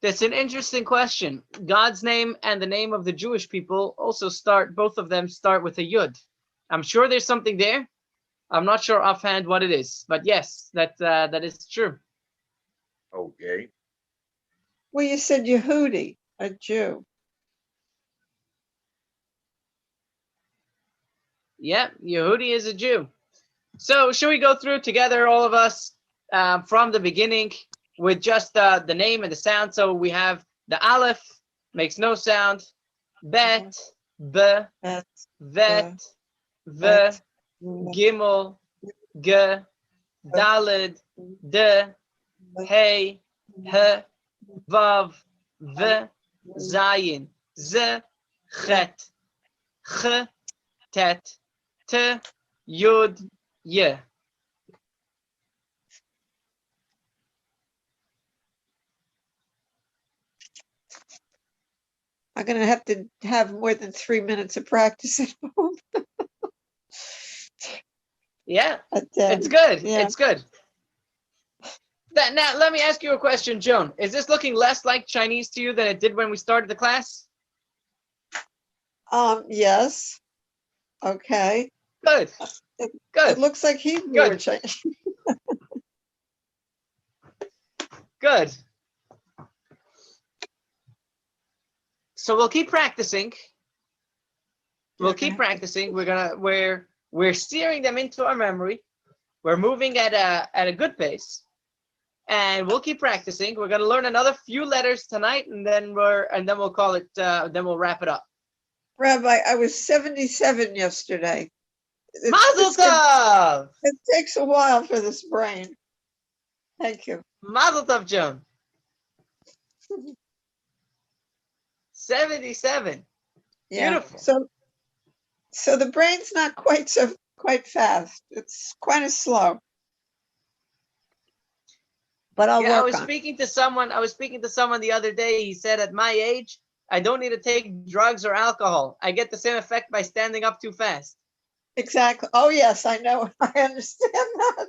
That's an interesting question. God's name and the name of the Jewish people also start, both of them start with a Yud. I'm sure there's something there. I'm not sure offhand what it is, but yes, that is true. Okay. Well, you said Yehudi, a Jew. Yeah, Yehudi is a Jew. So should we go through together, all of us, from the beginning with just the name and the sound? So we have the Aleph, makes no sound. Bet, B, Bet, Vet, V, Bet, Gimel, G, Dalid, D, Hey, H, Vav, V, Zayin, Z, Chet, Ch, Tet, T, Yud, Y. I'm gonna have to have more than 3 minutes of practice at home. Yeah, But, it's good. yeah. It's good. Now, let me ask you a question, Joan. Is this looking less like Chinese to you than it did when we started the class? Yes. Okay. Good. It Good. looks like Hebrew Good. or Chinese. Good. So we'll keep practicing. We'll keep practicing. We're steering them into our memory. We're moving at a good pace. And we'll keep practicing. We're gonna learn another few letters tonight, and then we'll call it. Then we'll wrap it up. Rabbi, I was 77 yesterday. Mazel tov! It takes a while for this brain. Thank you. Mazel tov, Joan. 77. Yeah. Beautiful. So the brain's not quite fast. It's quite slow. But I'll Yeah, I work was on it. speaking to someone the other day. He said, at my age, I don't need to take drugs or alcohol. I get the same effect by standing up too fast. Exactly. Oh, yes, I know. I understand that.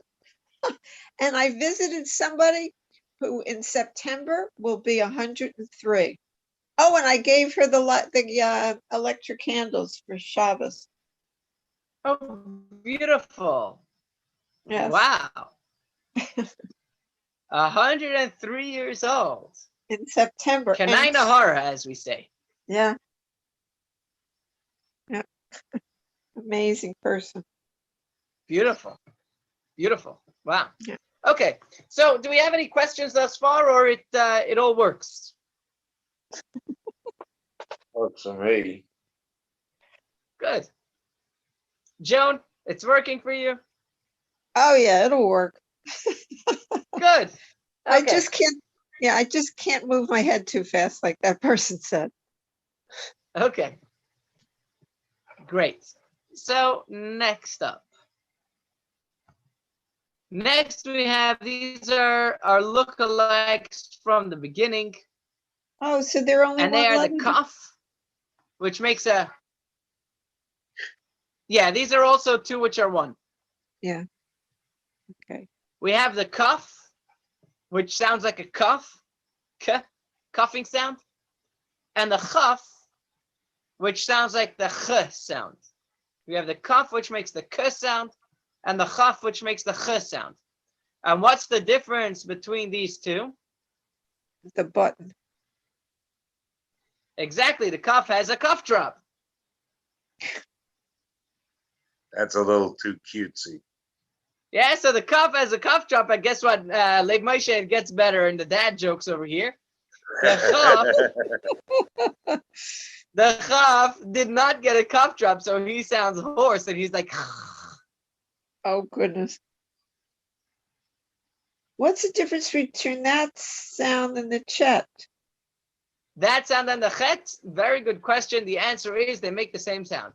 And I visited somebody who in September will be 103. Oh, and I gave her the electric candles for Shabbos. Oh, beautiful. Yes. Wow. 103 years old. In September. Kanai And- Nahara, as we say. Yeah. Yeah. Amazing person. Beautiful. Beautiful. Wow. Yeah. Okay. So do we have any questions thus far, or it all works? Works for me. Good. Joan, it's working for you? Oh, yeah, it'll work. Good. I Okay. I just can't move my head too fast, like that person said. Okay. Great. So next up. Next we have, these are our lookalikes from the beginning. Oh, so they're only And one they are letter? the kaf, which makes a, yeah, these are also two which are one. Yeah. Okay. We have the kaf, which sounds like a cuff, cuffing sound. And the chaf, which sounds like the ch sound. We have the kaf, which makes the k sound, and the chaf, which makes the ch sound. And what's the difference between these two? The button. Exactly, the kaf has a cuff drop. That's a little too cutesy. Yeah, so the kaf has a cuff drop, and guess what? Lev Moshe, it gets better in the dad jokes over here. The Chaf did not get a cough drop, so he sounds hoarse, and he's like, Oh, goodness. What's the difference between that sound and the chet? that sound and the chet. Very good question. The answer is they make the same sound.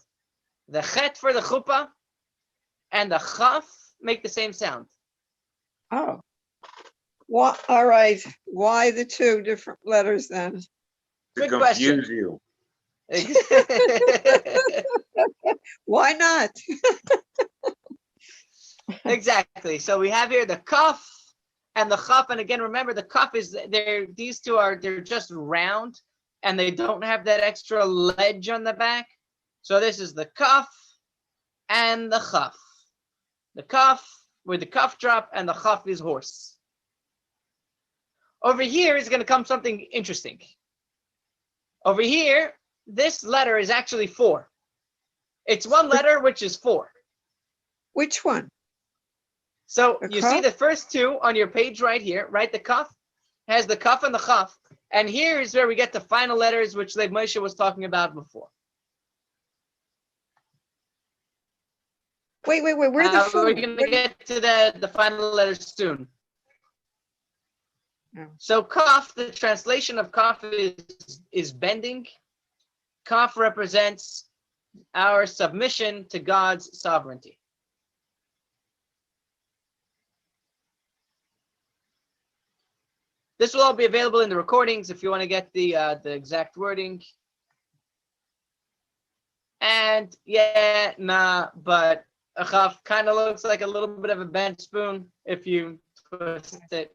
The chet for the chuppah and the Chaf make the same sound. Oh. What, all right. Why the two different letters then? To Good question. confuse you. Why not? Exactly. So we have here the Kaf and the Chaf, and again, remember the Kaf is they're these two are they're just round and they don't have that extra ledge on the back. So this is the Kaf and the Chaf. The Kaf with the Kaf drop and the Chaf is horse. Over here is going to come something interesting. Over here, this letter is actually 4. It's one letter, which is 4. Which one? So The you see Kaf? the first two on your page right here, right? The Kaf has the Kaf and the Chaf. And here is where we get the final letters, which Leib Moshe was talking about before. Wait. Where's the We're food? going to Where- get to the final letters soon. Oh. So Kaf, the translation of Kaf is bending. Kaf represents our submission to God's sovereignty. This will all be available in the recordings if you want to get the exact wording. And yeah, nah, but a Chaf kind of looks like a little bit of a bent spoon if you twist it.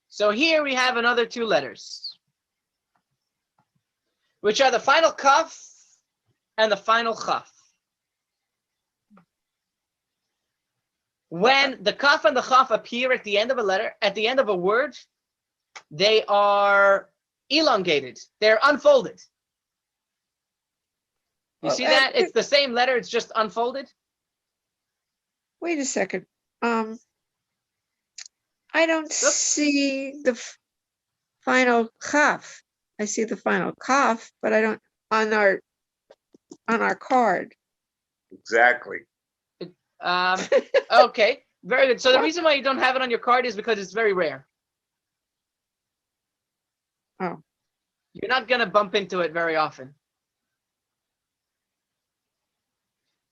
So here we have another 2 letters, which are the final Kaf and the final Chaf. When the Kaf and the Chaf appear at the end of a letter, at the end of a word, they are elongated. They're unfolded. You Well, see that? It's the same letter, it's just unfolded. Wait a second. I don't see the final Kaf. I see the final Kaf, but I don't on our card. Exactly. Okay, very good. So the reason why you don't have it on your card is because it's very rare. Oh. You're not going to bump into it very often.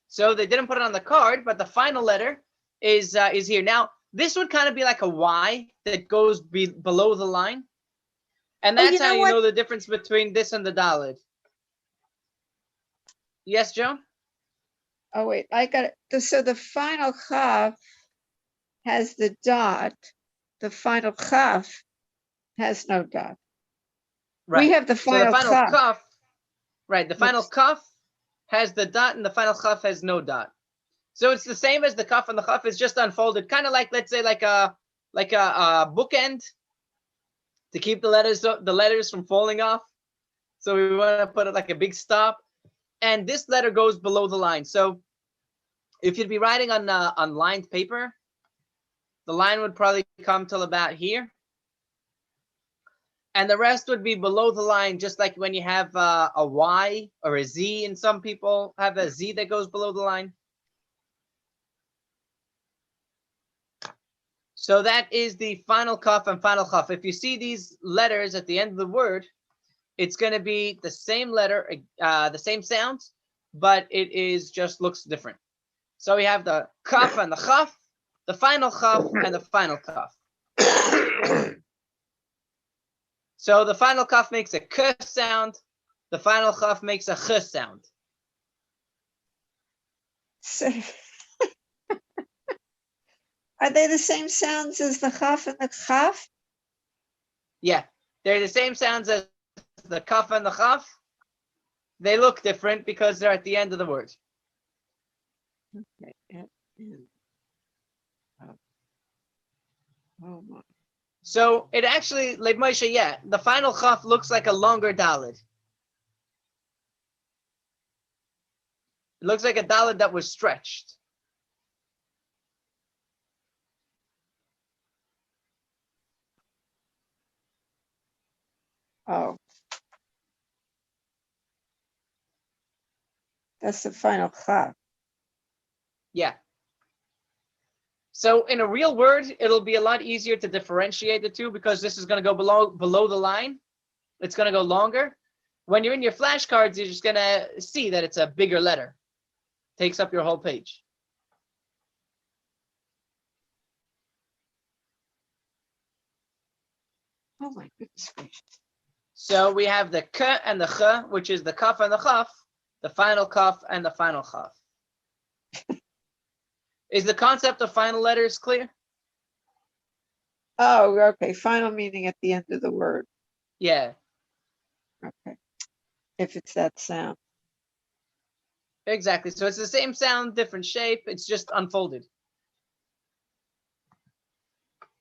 So they didn't put it on the card, but the final letter is here. Now, this would kind of be like a Y that goes below the line. And Oh, that's you know how you what? know the difference between this and the Dalet. Yes, Joan? Oh wait, I got it. So the final Kaf has the dot. The final Kaf has no dot. Right. We have the So the final final Kaf. Kaf, right, the final Looks- Kaf has the dot and the final Chaf has no dot. So it's the same as the Kaf and the Chaf is just unfolded, kind of like, let's say, like a bookend to keep the letters from falling off. So we want to put it like a big stop, and this letter goes below the line. So if you'd be writing on lined paper, the line would probably come till about here, and the rest would be below the line, just like when you have a Y or a Z, and some people have a Z that goes below the line. So that is the final Kaf and final Chaf. If you see these letters at the end of the word, it's going to be the same letter, the same sounds, but it is just looks different. So we have the Kaf and the Chaf, the final Chaf and the final Kaf. So the final Kaf makes a K sound, the final Chaf makes a Ch sound. So- Are they the same sounds as the Kaf and the Kaf? Yeah, they're the same sounds as the Kaf and the Chaf. They look different because they're at the end of the word. Okay, oh my. So it actually, like Moshe, yeah, the final Chaf looks like a longer Dalet. It looks like a dalet that was stretched. Oh. That's the final chaf. Yeah. So in a real word, it'll be a lot easier to differentiate the two because this is going to go below the line. It's going to go longer. When you're in your flashcards, you're just going to see that it's a bigger letter. Takes up your whole page. Oh my goodness gracious. So we have the k and the ch, which is the kaf and the chaf, the final kaf and the final chaf. Is the concept of final letters clear? Oh, okay. Final meaning at the end of the word. Yeah, Okay. If it's that sound. exactly. So it's the same sound, different shape. It's just unfolded.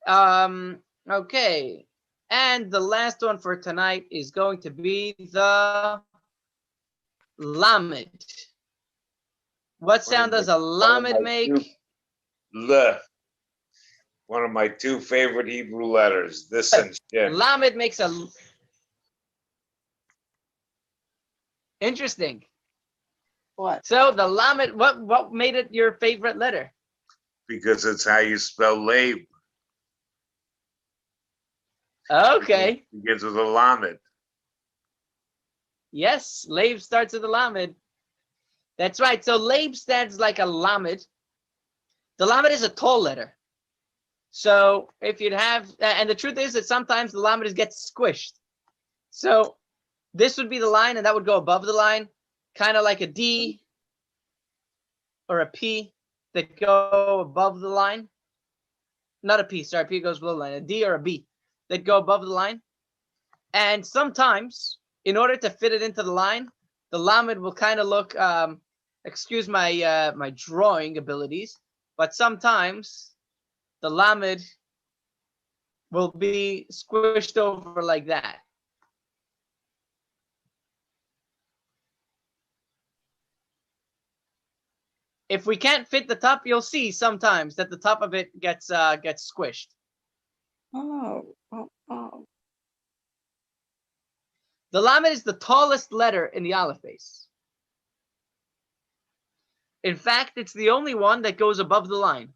Okay. And the last one for tonight is going to be the lamed. What sound does a lamed make? Le. One of my two favorite Hebrew letters. This and shin. Lamed makes a... Interesting. What? So the lamed, what made it your favorite letter? Because it's how you spell Labe. Okay. It begins with a lamed. Yes, Leib starts with a lamed. That's right. So Leib stands like a lamed. The lamed is a tall letter. So if you'd have, and the truth is that sometimes the lamed gets squished. So this would be the line, and that would go above the line, kind of like a D or a P that go above the line. Not a P, sorry, P goes below the line. A D or a B that go above the line. And sometimes, in order to fit it into the line, the lamed will kind of look, excuse my my drawing abilities, but sometimes the lamed will be squished over like that. If we can't fit the top, you'll see sometimes that the top of it gets squished. Oh. The lamed is the tallest letter in the aleph base. In fact, it's the only one that goes above the line.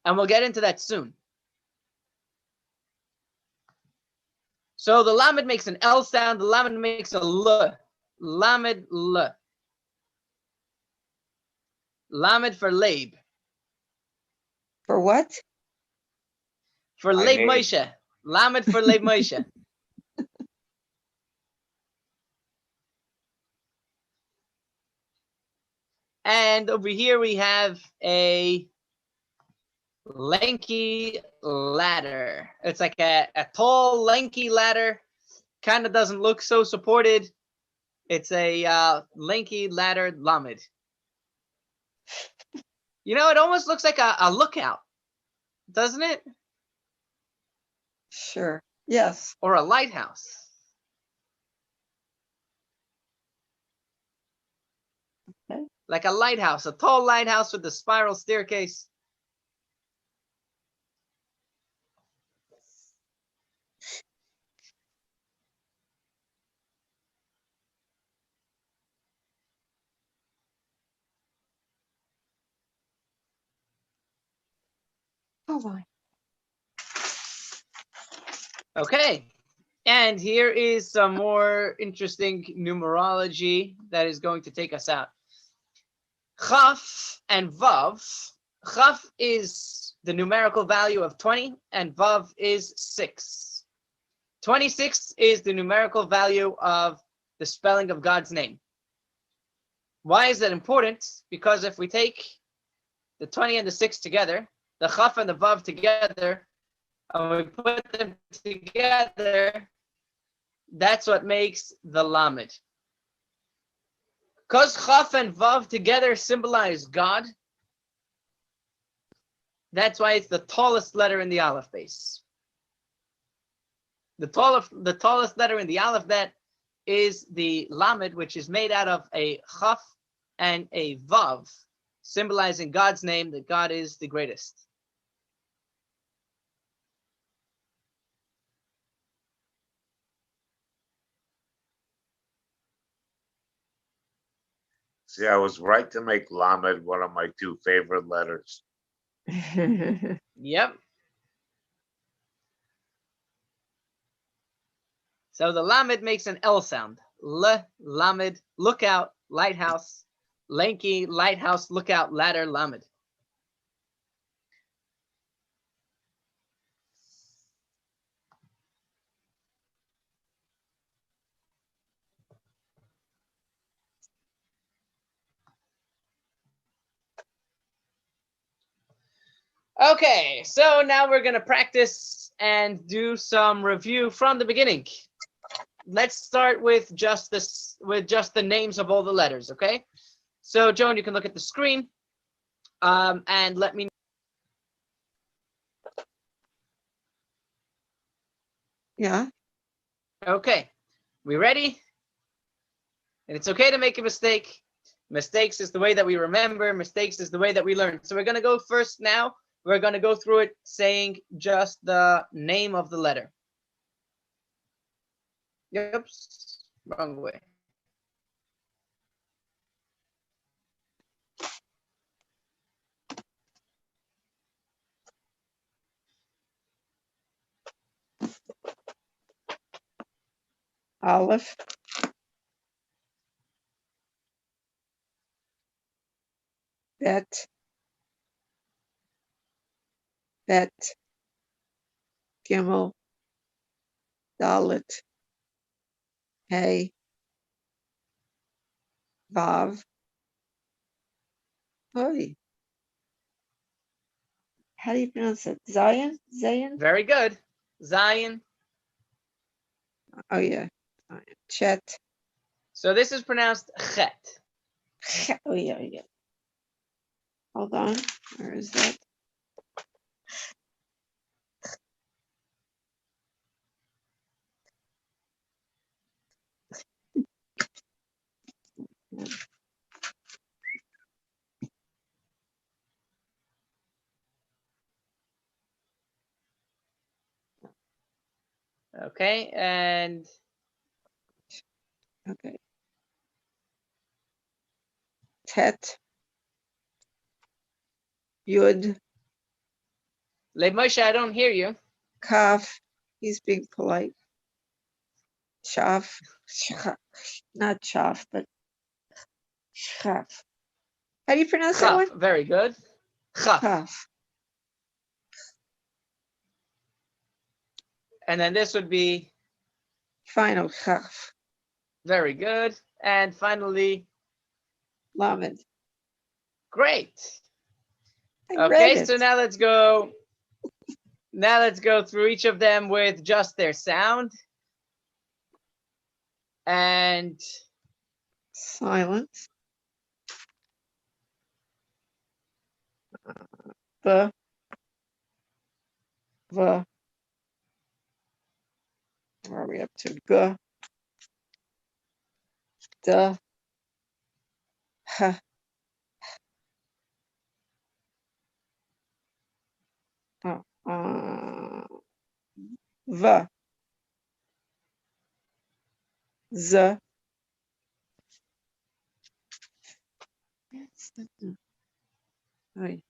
And we'll get into that soon. So the lamed makes an L sound, the lamed makes a L. Lamed L. Lamed for Leib. For what? For I Leib named- Moshe. Lamed for Leib Moshe. And over here we have a lanky ladder. It's like a tall, lanky ladder. Kind of doesn't look so supported. It's a lanky ladder lamed. You know, it almost looks like a lookout, doesn't it? Sure. Yes. Or a lighthouse. Okay. Like a lighthouse, a tall lighthouse with a spiral staircase. Oh my. Okay. And here is some more interesting numerology that is going to take us out. Chaf and Vav. Chaf is the numerical value of 20 and Vav is 6. 26 is the numerical value of the spelling of God's name. Why is that important? Because if we take the 20 and the 6 together, the Chaf and the Vav together, and we put them together, that's what makes the Lamed. Because Chaf and Vav together symbolize God, that's why it's the tallest letter in the aleph base. The tallest letter in the alphabet is the Lamed, which is made out of a Chaf and a Vav, symbolizing God's name, that God is the greatest. See, I was right to make Lamed one of my two favorite letters. Yep. So the Lamed makes an L sound. Lamed, lookout, lighthouse, lanky, lighthouse, lookout, ladder, Lamed. Okay, so now we're gonna practice and do some review from the beginning. Let's start with just this, with just the names of all the letters, okay? So Joan, you can look at the screen and let me know. Yeah. Okay, we ready? And it's okay to make a mistake. Mistakes is the way that we remember. Mistakes is the way that we learn. So we're gonna go first now. We're gonna go through it saying just the name of the letter. Yep, wrong way. Aleph. Bet. Bet. Gimel. Dalet. Hey. Vav. Hoi. How do you pronounce it? Zion? Zayin? Very good. Zion. Oh yeah. Chet. So this is pronounced chet. Oh yeah, yeah. Hold on. Where is that? Okay, and Okay. Tet. Yud. Le Moshe, I don't hear you. Kaf. He's being polite. Shaf. Not Shaf, but Shaf. How do you pronounce that Chaf. one? Very good. Chaf. Kaf. And then this would be Final Kaf. very good. And finally, Lamed. great. I read Okay, it. so now let's go. Now let's go through each of them with just their sound. And Silence. The. Where are we up to? G. The. H. V. Z. Oi.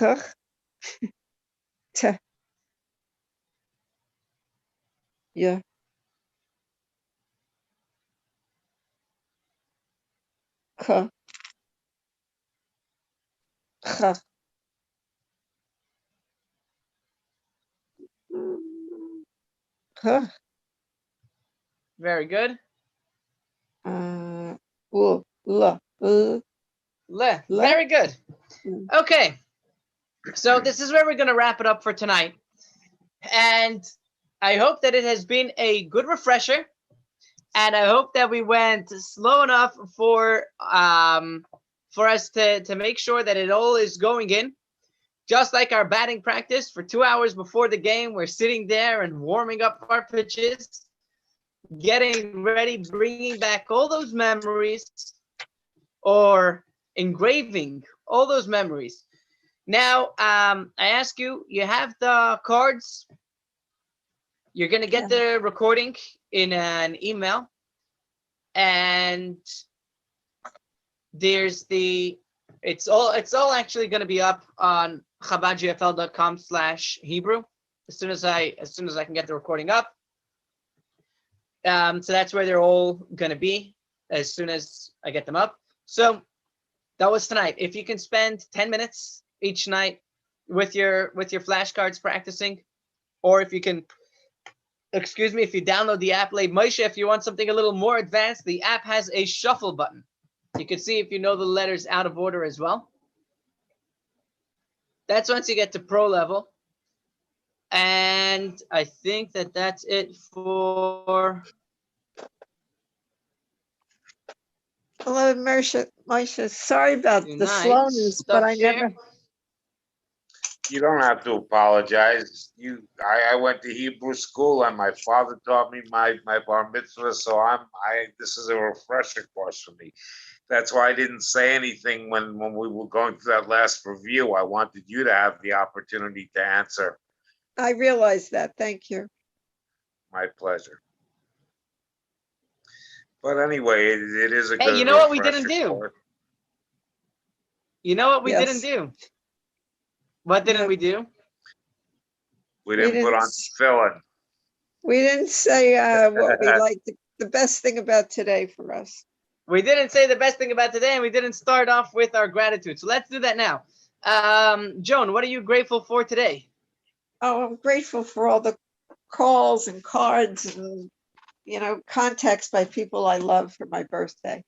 H. T. Yeah. K. H. H. very good. L. L. Le. Very good. Okay. So this is where we're going to wrap it up for tonight. And I hope that it has been a good refresher. And I hope that we went slow enough for us to make sure that it all is going in. just like our batting practice for 2 hours before the game, we're sitting there and warming up our pitches, getting ready, bringing back all those memories or engraving all those memories. Now, I ask you, you have the cards. You're going to get the recording in an email. And there's it's all actually going to be up on chabadgfl.com/Hebrew as soon as I can get the recording up. So that's where they're all going to be as soon as I get them up. So that was tonight. If you can spend 10 minutes each night with your flashcards practicing, or if you can, if you download the app, Leib Moshe, if you want something a little more advanced, the app has a shuffle button. You can see if you know the letters out of order as well. That's once you get to pro level. And I think that's it for... Hello, Moshe. Sorry about the Tonight, slowness, but I stuff never. here. You don't have to apologize. I went to Hebrew school and my father taught me my bar mitzvah, so this is a refresher course for me. That's why I didn't say anything when we were going through that last review. I wanted you to have the opportunity to answer. I realize that. Thank you. My pleasure. But anyway, it is a Hey, good you know what we didn't refresher do? course. You know what we Yes. didn't do? What didn't No. we do? We didn't put on tefillin. We didn't say what we liked. The best thing about today for us. We didn't say the best thing about today, and we didn't start off with our gratitude. So let's do that now. Joan, what are you grateful for today? Oh, I'm grateful for all the calls and cards and, contacts by people I love for my birthday.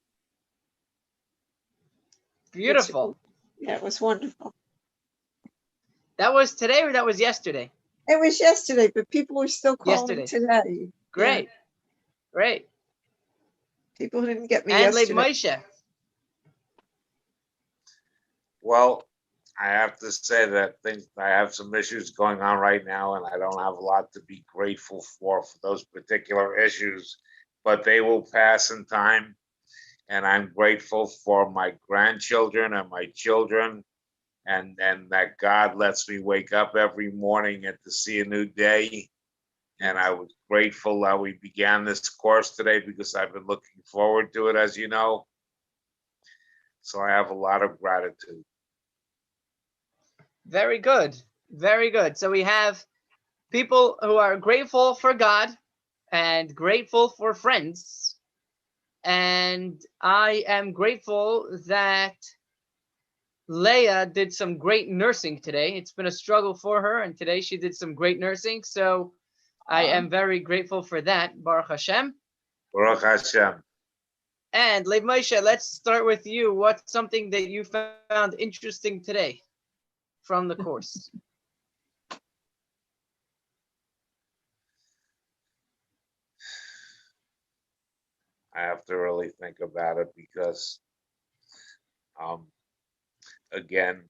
Beautiful. Yeah, it was wonderful. That was today or that was yesterday? It was yesterday, but people were still calling Yesterday. today. Great. Yeah, Great. people who didn't get me And Leib yesterday. Moshe. Well, I have to say that I have some issues going on right now, and I don't have a lot to be grateful for those particular issues, but they will pass in time. And I'm grateful for my grandchildren and my children, and that God lets me wake up every morning and to see a new day. And I was grateful that we began this course today because I've been looking forward to it, as you know. So I have a lot of gratitude. Very good. Very good. So we have people who are grateful for God and grateful for friends. And I am grateful that Leah did some great nursing today. It's been a struggle for her, and today she did some great nursing. So I am very grateful for that. Baruch Hashem. Baruch Hashem. And Leib Moshe, let's start with you. What's something that you found interesting today from the course? I have to really think about it because, again,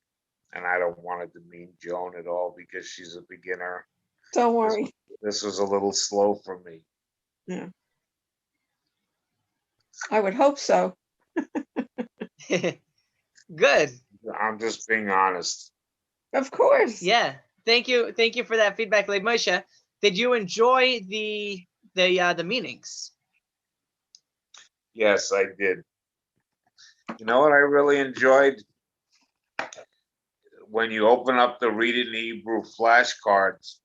and I don't want to demean Joan at all because she's a beginner. Don't worry. This was a little slow for me. Yeah. I would hope so. Good. I'm just being honest. Of course. Yeah. Thank you. Thank you for that feedback, Leib Moshe. Did you enjoy the meanings? Yes, I did. You know what I really enjoyed? When you open up the Read It in Hebrew flashcards,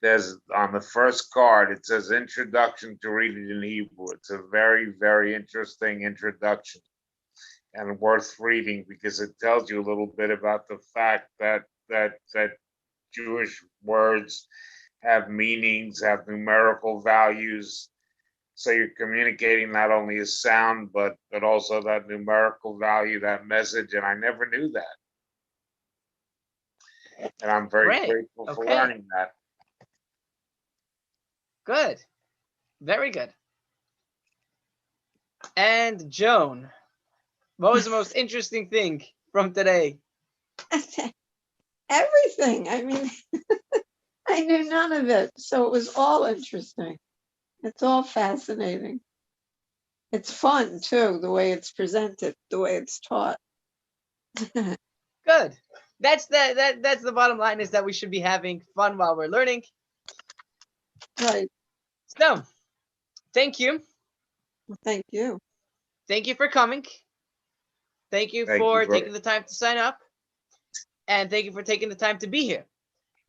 there's on the first card, it says Introduction to Read It in Hebrew. It's a very, very interesting introduction and worth reading because it tells you a little bit about the fact that Jewish words have meanings, have numerical values. So you're communicating not only a sound, but also that numerical value, that message. And I never knew that. And I'm very Great. grateful for Okay. learning that. Good. Very good. And Joan, what was the most interesting thing from today? everything. I mean, I knew none of it. So it was all interesting. It's all fascinating. It's fun too, the way it's presented, the way it's taught. Good. That's the bottom line, is that we should be having fun while we're learning. Right. So, thank you. Thank you. Thank you for coming. Thank you Thank you for for- taking the time to sign up. And thank you for taking the time to be here.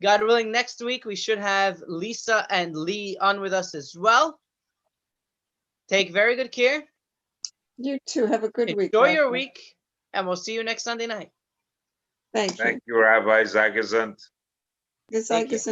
God willing, next week we should have Lisa and Lee on with us as well. Take very good care. You too. Have a good week. Enjoy your Michael. week, and we'll see you next Sunday night. Thank you. Thank you, Rabbi Zagazant. Because Take I guess